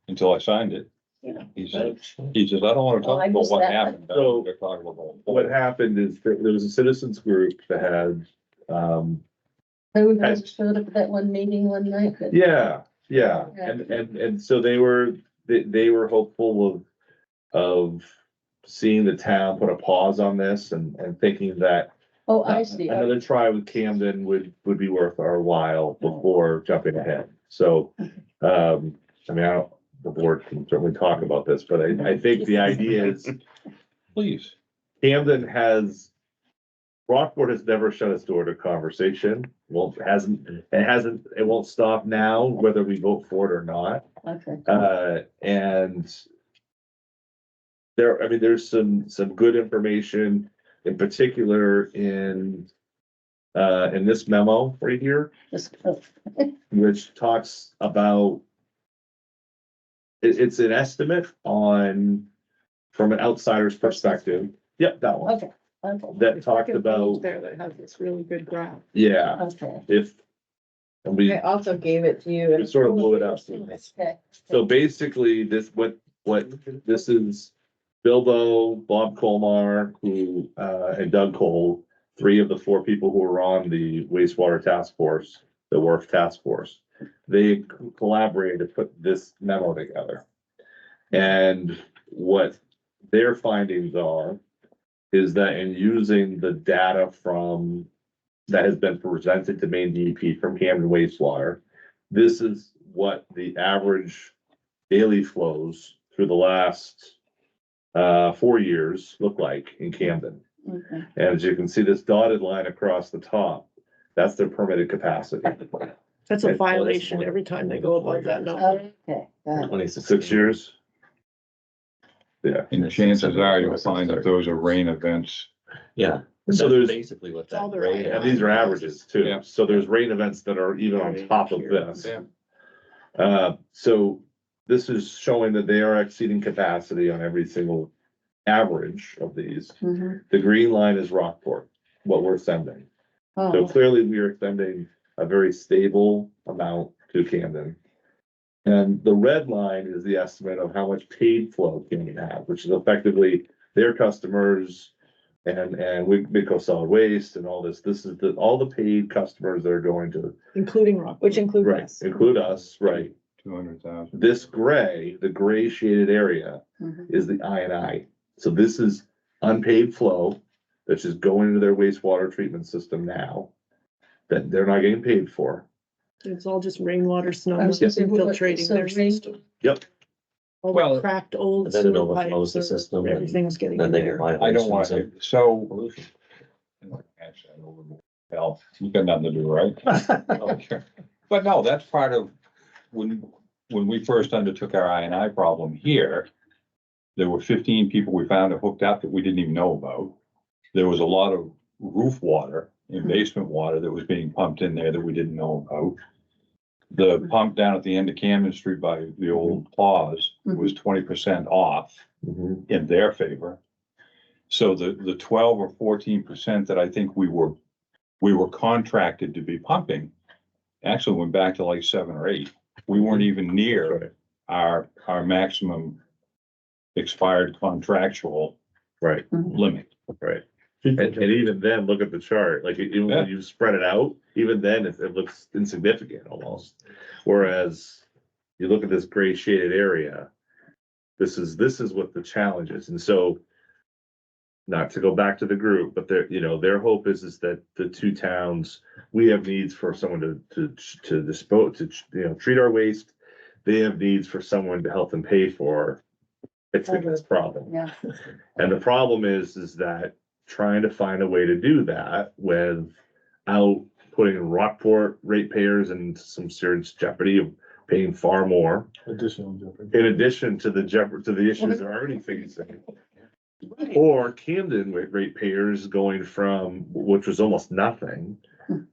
until I signed it. Yeah. He says, I don't wanna Oh, I talk about missed what that. happened. I So, wanna talk about What happened is that there was a citizens group that had, everybody showed up at that one meeting one night. yeah, and so they were hopeful of seeing the town put a pause on this and thinking that Oh, I see. another try with Camden would be worth our while before jumping ahead. So, I mean, the board can certainly talk about this, but I think the idea is Please. Camden Rockport has never shut its door to conversation. Well, it won't stop now, whether we vote for it or not. Okay. And there's some good information, in particular in this memo right here, which talks about it's an estimate from an outsider's perspective. Yep, that one. Okay. That talked about, There that has this really good graph. yeah, Okay. and we I also gave it to you. we sort of blew it up. Okay. So basically, what this is Bilbo, Bob Colmar, who, and Doug Cole, 3 of the 4 people who were on the wastewater task force, the WRF task force, they collaborated to put this memo together. And what their findings are, is that in using the data from, that has been presented to Maine DEP from Camden wastewater, this is what the average daily flows through the last 4 years look like in Camden. Okay. And as you can see, this dotted line across the top, that's their permitted capacity. That's a violation every time they go above that number. Okay, got it. 6 years. Yeah, And chances are you'll find that those are rain events. Yeah. So That's there's- basically what It's all that. their gray and these are averages too. Yeah. So there's rain events that are even on top of this. So this is showing that they are exceeding capacity on every single average of these. Mhm. The green line is Rockport, what we're sending. So Oh, clearly we are sending a very stable amount to Camden. And the red line is the estimate of how much paid flow Camden has, which is effectively their customers and we, Midco Solid Waste and all this. This is all the paid customers that are going to, Including Rock. Which include right, us. include us, right? 200,000. This gray, the gray shaded area mhm. is the I&I. So this is unpaid flow that's just going into their wastewater treatment system now that they're not getting paid for. It's all just rainwater, snow, I was gonna say, what- infiltrating so their rain- system. Yep. All Well, the cracked old then it sewer overflows pipes, the system and everything's getting Then in they there. get I don't want violations to, and so. pollution. Hell, you got nothing to do, right? Okay. But no, that's part of, when we first undertook our I&I problem here, there were 15 people we found that hooked up that we didn't even know about. There was a lot of roof water and basement water that was being pumped in there that we didn't know about. The pump down at the end of Camden Street by the old Claus was 20% off in their favor. So the 12 or 14% that I think we were contracted to be pumping actually went back to like 7 or 8. We weren't even near our maximum expired contractual Right, limit. right. And even then, look at the chart, like even Yeah. when you spread it out, even then it looks insignificant almost. Whereas you look at this gray shaded area, this is what the challenge is. And so not to go back to the group, but their hope is that the 2 towns, we have needs for someone to dispose, treat our waste. They have needs for someone to help them pay for fixing this problem. Yeah. And the problem is that trying to find a way to do that without putting Rockport ratepayers in some serious jeopardy of paying far more, Additional jeopardy. in addition to the issues they're already facing. Or Camden ratepayers going from, which was almost nothing,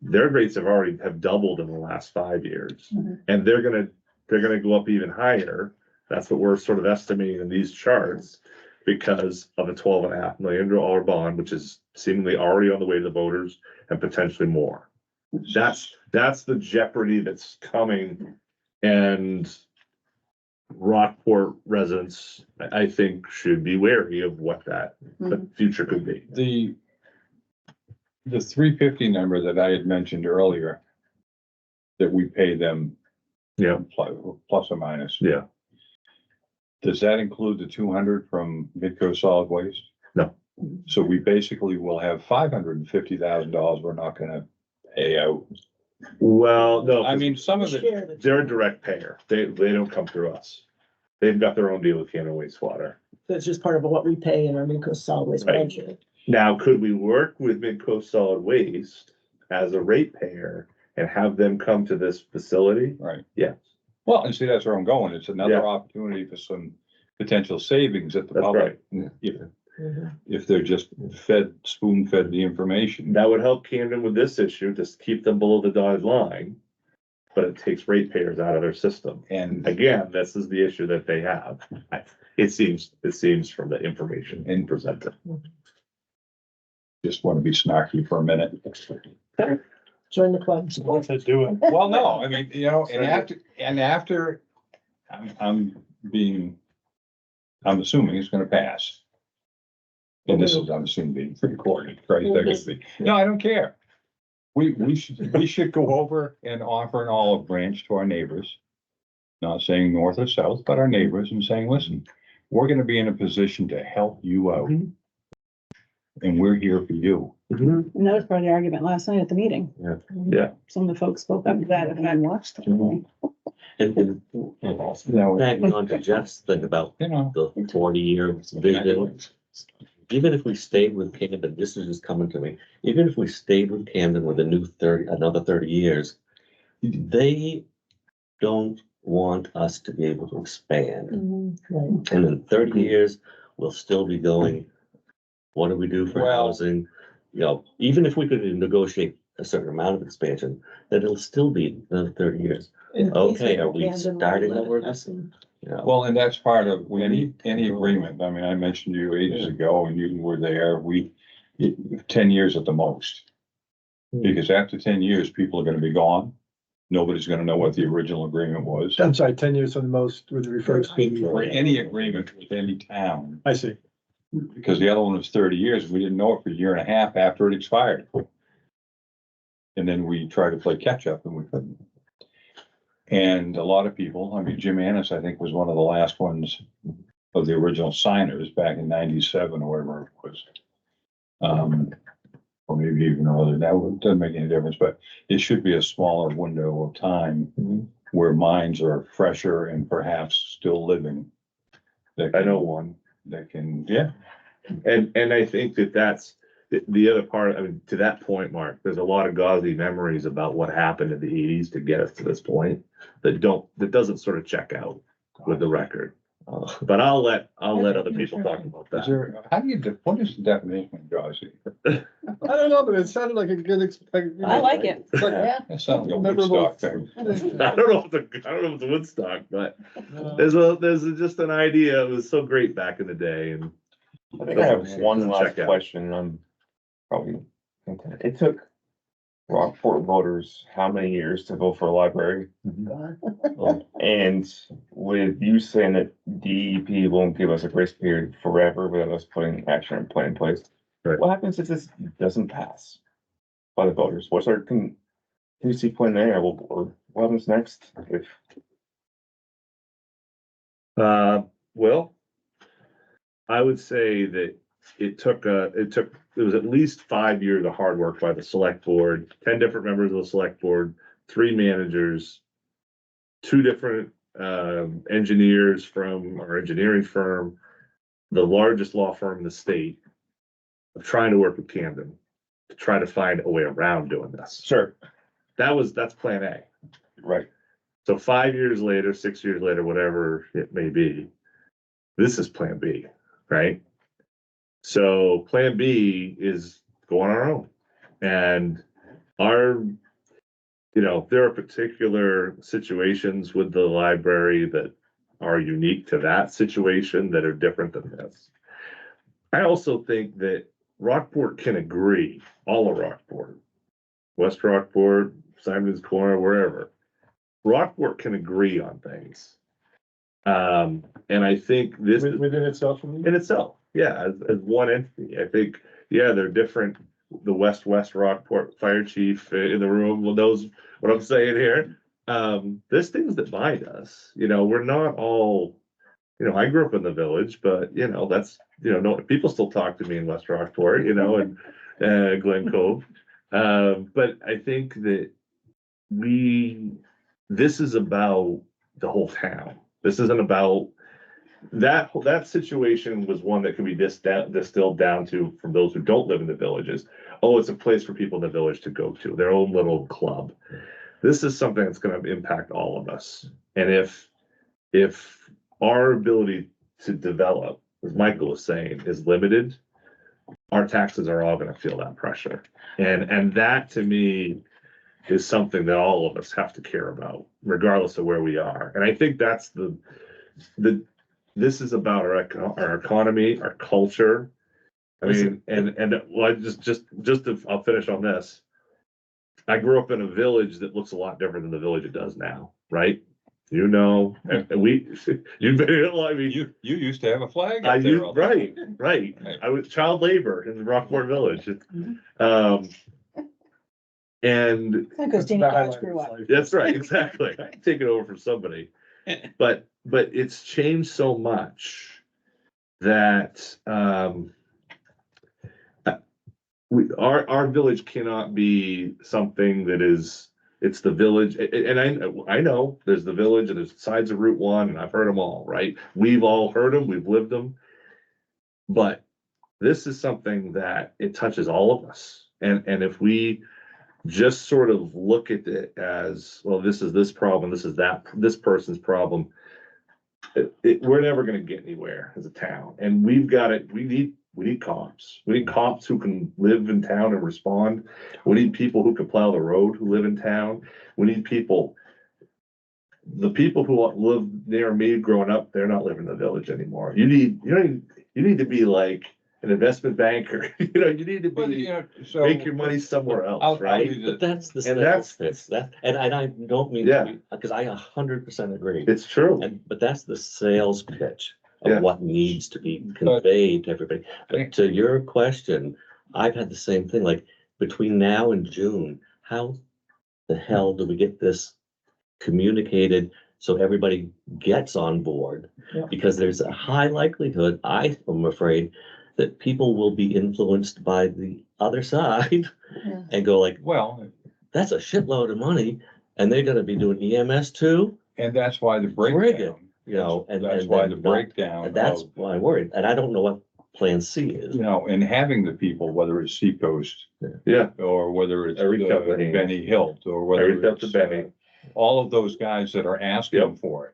their rates have doubled in the last 5 years. Mhm. And they're gonna go up even higher. That's what we're sort of estimating in these charts because of a $12.5 million bond, which is seemingly already on the way to the voters and potentially more. That's the jeopardy that's coming, and Rockport residents, I think, should be wary of what the future could be. The 350 number that I had mentioned earlier, that we pay them. Yeah. Plus or minus. Yeah, Does that include the 200 from Midco Solid Waste? No. So we basically will have $550,000 we're not gonna pay out. well, no. I mean, some of it, Share the- They're a direct payer. They don't come through us. They've got their own deal with Canada Wastewater. That's just part of what we pay in our Minco solid waste Right. budget. Now, could we work with Midco Solid Waste as a ratepayer and have them come to this facility? right? Yes. Well, and see, that's where I'm going. It's another Yeah. opportunity for some potential savings at the That's public. right. If they're just spoon-fed the information. That would help Camden with this issue, just keep them below the dotted line. But it takes ratepayers out of their system. And, Again, this is the issue that they have. It seems from the information presented. just want to be snarky for a minute. Join the club. Let's do it. Well, no, I mean, and after, I'm being I'm assuming it's gonna pass. And this is, I'm assuming, being recorded, right? That could be, no, I don't care. We should go over and offer an olive branch to our neighbors. Not saying north or south, but our neighbors, and saying, listen, we're gonna be in a position to help you out. And we're here for you. And that was part of the argument last night at the meeting. Yeah. Some of the folks spoke up to that and I watched it. And backing on to Jeff's thing about You know, the 40-year vision. Even if we stayed with Camden, this is just coming to me, even if we stayed with Camden with another 30 years, they don't want us to be able to expand. Right. And in 30 years, we'll still be going, what do we do for Well- housing? You know, even if we could negotiate a certain amount of expansion, then it'll still be another 30 years. Okay, are we starting over this? You know, well, and that's part of any agreement. I mean, I mentioned to you ages ago and you were there, 10 years at the most. Because after 10 years, people are gonna be gone. Nobody's gonna know what the original agreement was. I'm sorry, 10 years on the most with the refers For to. any agreement with any town, I see. because the other one was 30 years, we didn't know it for a year and a half after it expired. And then we tried to play catch up and we couldn't. And a lot of people, I mean, Jim Annis, I think, was one of the last ones of the original signers back in 97 or whatever it was. Or maybe even earlier, that doesn't make any difference, but it should be a smaller window of time where minds are fresher and perhaps still living. I know one. That can, Yeah. And I think that's the other part, I mean, to that point, Mark, there's a lot of gauzy memories about what happened in the 80s to get us to this point that doesn't sort of check out with the record. But I'll let other people talk about is that. there, what is the definition of gauzy? I don't know, but it sounded like a good. I like it. Yeah. That sounds like a Memorable. Woodstock thing. I don't know if it's Woodstock, but there's just an idea. It was so great back in the day, and I think I have one last Check out. question. I'm probably, it took Rockport voters how many years to vote for a library? And with you saying that DEP won't give us a grace period forever without us putting action and plan in place. Right. What happens if this doesn't pass by the voters? What's our contingency plan there? Or what happens next? If well, I would say that it was at least 5 years of hard work by the select board, 10 different members of the select board, 3 managers, 2 different engineers from our engineering firm, the largest law firm in the state, of trying to work with Camden to try to find a way around doing this. sure, That's plan A. right. So 5 years later, 6 years later, whatever it may be, this is plan B, right? So plan B is go on our own. And there are particular situations with the library that are unique to that situation that are different than this. I also think that Rockport can agree, all of Rockport, West Rockport, Simon's Corner, wherever. Rockport can agree on things. And I think this is Within itself. in itself, yeah, as one entity. I think, yeah, they're different. The West Rockport fire chief in the room knows what I'm saying here. There's things that bind us. We're not all, I grew up in the village, but that's, no, people still talk to me in West Rockport, and Glen Cove. But I think that this is about the whole town. This isn't about that situation was one that could be distilled down to, from those who don't live in the villages. Oh, it's a place for people in the village to go to, their own little club. This is something that's going to impact all of us. And if our ability to develop, as Michael was saying, is limited, our taxes are all going to feel that pressure. And that to me is something that all of us have to care about, regardless of where we are. And I think that's this is about our economy, our culture. I mean, well, I'll finish on this. I grew up in a village that looks a lot different than the village it does now, right? you know, and we, you've been, I mean, You used to have a flag I up there. do, all the right, time. right. I was child labor in Rockport Village. Mhm. Um, and Because Danny The Dodge highlight grew of up. his life. that's right, exactly. I can take it over from somebody. But it's changed so much that, our village cannot be something that is, it's the village, and I know there's the village and there's sides of Route 1, and I've heard them all, right? We've all heard them, we've lived them. But this is something that it touches all of us. And if we just sort of look at it as, well, this is this problem, this is that, this person's problem, we're never gonna get anywhere as a town. And we've got it, we need cops. We need cops who can live in town and respond. We need people who can plow the road, who live in town. We need people. The people who live near me growing up, they're not living in the village anymore. You need to be like an investment banker. You need to Well, be, so. make your money somewhere I'll else, right? do But that's the And that's- sales pitch, that, and I don't mean, Yeah. because I 100% agree. It's true. But that's the sales pitch Yeah. of what needs to be conveyed to everybody. But to your question, I've had the same thing, like between now and June, how the hell do we get this communicated so everybody gets on board? Yeah. Because there's a high likelihood, I am afraid, that people will be influenced by the other side Yeah. and go like, Well, that's a shitload of money, and they're gonna be doing EMS too? and that's why the Friggin', breakdown. you know, and That's and why then the not- breakdown And that's of, why I'm worried, and I don't know what Plan C is. and having the people, whether it's Seacoast Yeah. or whether it's I reached out to him. Benny Hilt or I whether reached out to it's Benny. all of those guys that are asking Yep. for it.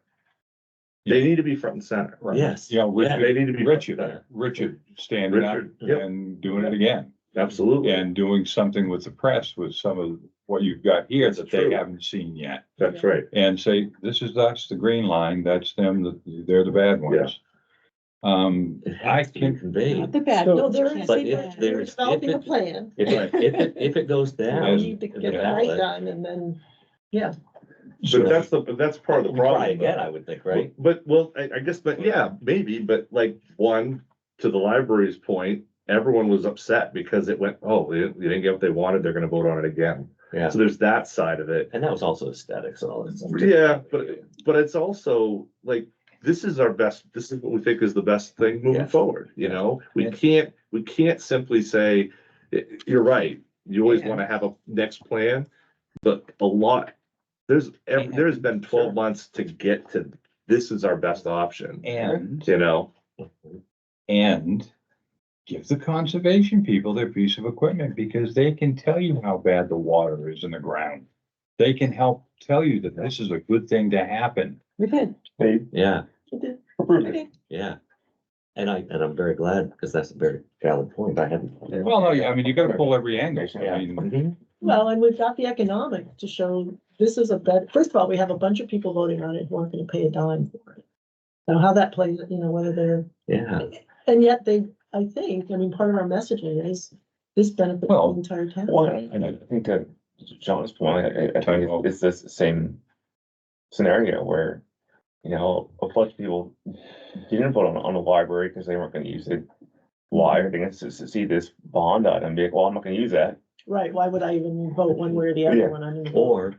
They need to be front and center. Right. Yes. Yeah, Yeah. They need to be front and Richard, center. Richard standing up Richard, yep. and doing it again. Absolutely. And doing something with the press with some of what you've got here That's that they true. haven't seen yet. That's right. And say, this is us, the green line, that's them, they're the bad ones. It I has to be can, conveyed. Not the bad. No, ones, there you is, But can't if do that. there's- we're developing a if it- plan. If it goes down. We need to get the night done and then, But that's part of the We try problem. again, I would think, right? But, well, I guess, but yeah, maybe, but like, one, to the library's point, everyone was upset because it went, oh, they didn't get what they wanted, they're gonna vote on it again. Yeah, So there's that side of it. and that was also aesthetics and all that stuff. Yeah, but it's also like, this is what we think is the best thing moving Yeah. forward, We can't simply say, you're right, you always Yeah. wanna have a next plan, but there's been 12 months to get to, this is our best option, and give the conservation people their piece of equipment because they can tell you how bad the water is in the ground. They can help tell you that this is a good thing to happen. We did. Yeah, We did. Approved We did. yeah. And I'm very glad, because that's a very valid point. I hadn't. Well, no, I mean, you gotta pull every angle. Yeah. I mean, Mhm. well, and we've got the economic to show this is a better, first of all, we have a bunch of people voting on it who aren't gonna pay a dime for it. Now, how that plays, whether they're, Yeah, and yet I think, part of our messaging is this benefits Well, the entire town. Well, and I think to John's point, I think it's this same scenario where, a bunch of people didn't vote on the library because they weren't gonna use it. Why? Are they gonna see this bond item and be like, well, I'm not gonna use that. Right, why would I even vote one way or the other Yeah. when I'm in? or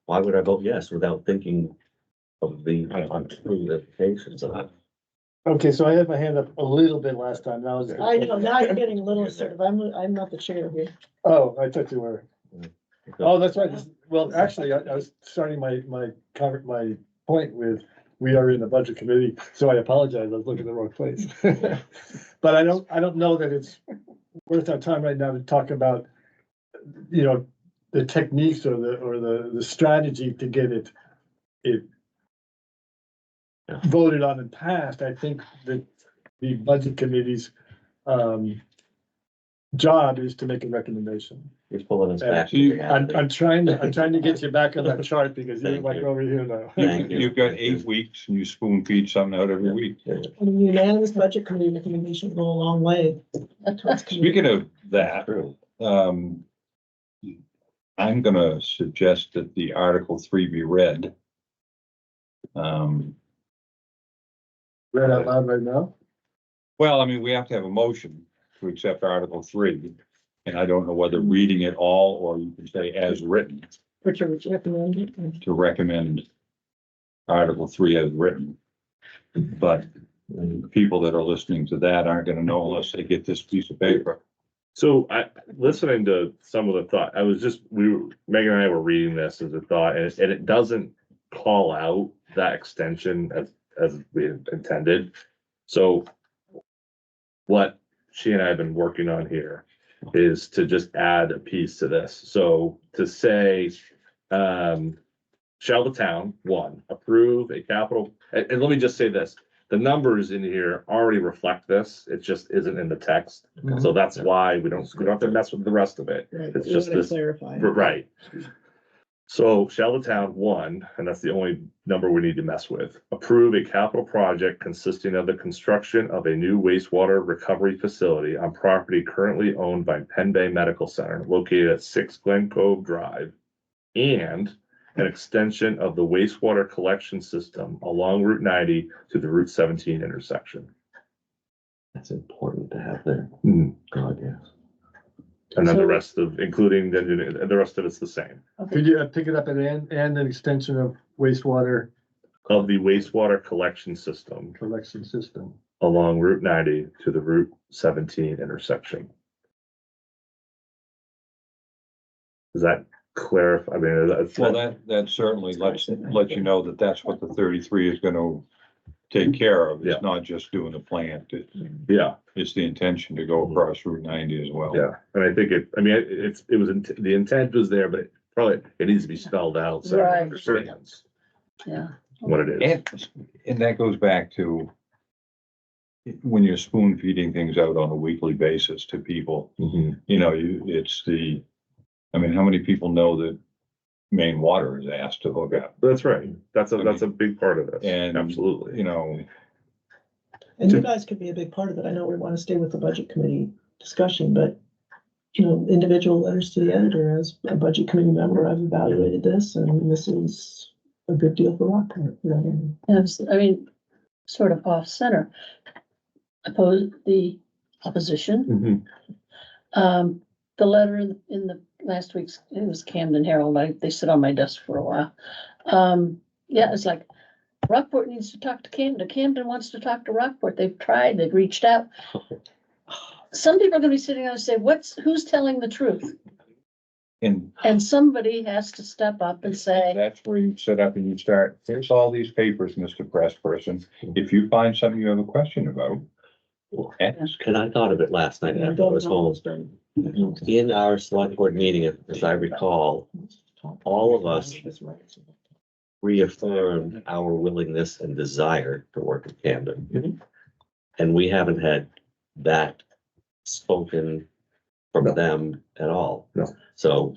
why would I vote yes without thinking of the implications of it? Okay, so I had my hand up a little bit last time, now is. I know, now you're getting a little assertive, I'm not the chair here. Oh, I thought you were. Oh, that's right. Well, actually, I was starting my point with, we are in the budget committee, so I apologize, I was looking in the wrong place. But I don't know that it's worth our time right now to talk about, the techniques or the strategy to get it Yeah. voted on and passed. I think that the budget committee's job is to make a recommendation. You're pulling us back. to See, reality. I'm trying to get you back on that chart because you're Thank like you. over here now. Thank you. You've got 8 weeks and you spoon feed something out every week. And unanimous budget committee recommendation go a long way. Speaking of that, True. I'm gonna suggest that the Article 3 be read. Read out loud right now? Well, I mean, we have to have a motion to accept Article 3. And I don't know whether reading it all, or you can say as written, Which are recommended. to recommend Article 3 as written. But the people that are listening to that aren't gonna know unless they get this piece of paper. So listening to some of the thought, Megan and I were reading this as a thought, and it doesn't call out that extension as we had intended. So what she and I have been working on here is to just add a piece to this. So to say, shall the town, one, approve a capital, and let me just say this, the numbers in here already reflect this, it just isn't in the text. So that's why we don't have to mess with the rest of it. Right, It's we just wanna this, clarify. right. So shall the town, one, and that's the only number we need to mess with, approve a capital project consisting of the construction of a new wastewater recovery facility on property currently owned by Penn Bay Medical Center located at 6 Glen Cove Drive, and an extension of the wastewater collection system along Route 90 to the Route 17 intersection. That's important to have there. Mhm. God, yes. And then the So- rest of, including the rest of it's the same, Could you pick it up at and an extension of wastewater of the wastewater collection system collection system? along Route 90 to the Route 17 intersection. Does that clarify? I mean, that's. Well, that certainly lets you know that that's what the 33 is gonna take care of. Yeah. It's not just doing the plant. Yeah, It's the intention to go across Route 90 as well. yeah, and I think the intent was there, but it needs to be spelled out, so Right. everyone understands Yeah. what it is. And that goes back to when you're spoon feeding things out on a weekly basis to people, Mhm. you know, I mean, how many people know that Maine Water is asked to hook up? That's right, that's a big part of this, And, absolutely. you know, And you guys could be a big part of it. I know we want to stay with the budget committee discussion, but you know, individual letters to the editor as a budget committee member, I've evaluated this and this is a good deal for Rockport. You know, I mean, sort of off center. The opposition, Mhm. the letter in the last week's, it was Camden Herald, they sit on my desk for a while. Yeah, it's like, Rockport needs to talk to Camden, Camden wants to talk to Rockport, they've tried, they've reached out. Some people are gonna be sitting there and say, who's telling the truth? and And somebody has to step up and say, that's where you sit up and you start, here's all these papers, Mr. Press Person. If you find something you have a question about, ask. And I thought of it last night after I was home. In our select board meeting, as I recall, all of us reaffirmed our willingness and desire to work with Camden. And we haven't had that spoken from them at all. No. So,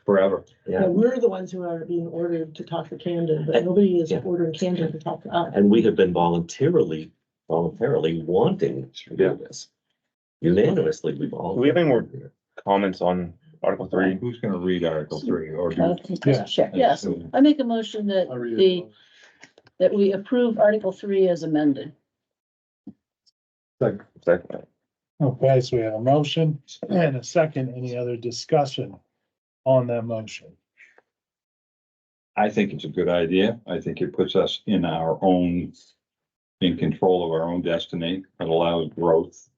Forever. Yeah, we're the ones who are being ordered to talk to Camden, but nobody is Yeah. ordering Camden to talk to us. and we have been voluntarily wanting to Yeah. do this. Unanimously, we've all. Do we have any more comments on Article 3? Who's gonna read Article 3 or do? Yes, I make a motion that I'll read it. that we approve Article 3 as amended. Second. Okay, so we have a motion and a second. Any other discussion on that motion? I think it's a good idea. I think it puts us in control of our own destiny. It allows growth.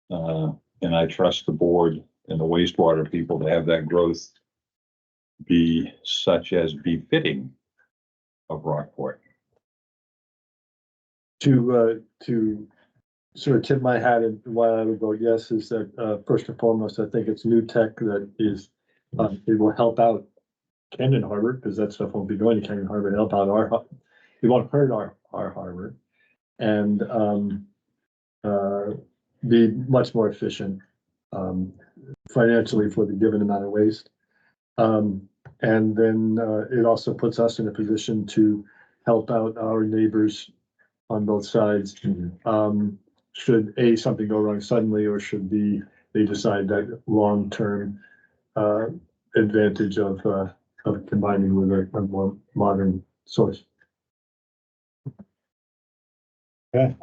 And I trust the board and the wastewater people to have that growth be such as befitting of Rockport. To sort of tip my hat and why I would vote yes is that, first and foremost, I think it's new tech that is, it will help out Camden Harbor, because that stuff won't be going to Camden Harbor, it'll help out it won't hurt our harbor. And, be much more efficient, financially for the given amount of waste. And then, it also puts us in a position to help out our neighbors on both sides. Should something go wrong suddenly, or should they decide that long-term, advantage of combining with a more modern source. Okay.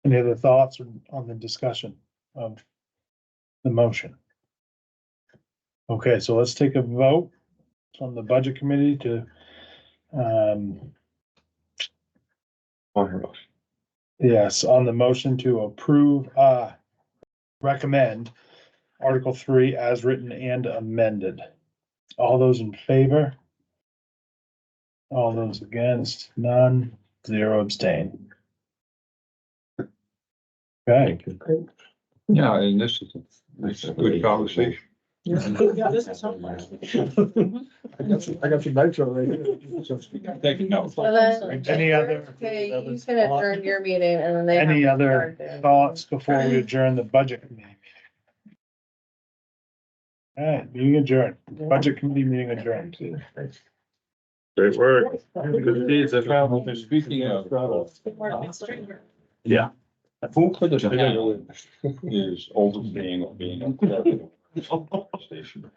Any other thoughts on the discussion of the motion? Okay, so let's take a vote from the budget committee to, On her motion. yes, on the motion to approve, recommend Article 3 as written and amended. All those in favor? All those against? None, 0 abstain. Okay, Thank you. Yeah, and this is a good conversation. Yeah, this is so much. I got some nitro right here. Thank you. No. So then, Any other- okay, you can adjourn your meeting and then they. have any to other start theirs. thoughts before we adjourn the budget committee meeting? All right, meeting adjourned, budget committee meeting adjourned. Great work. Good deeds. Speaking of. Yeah. Who could have been is overseeing being a station.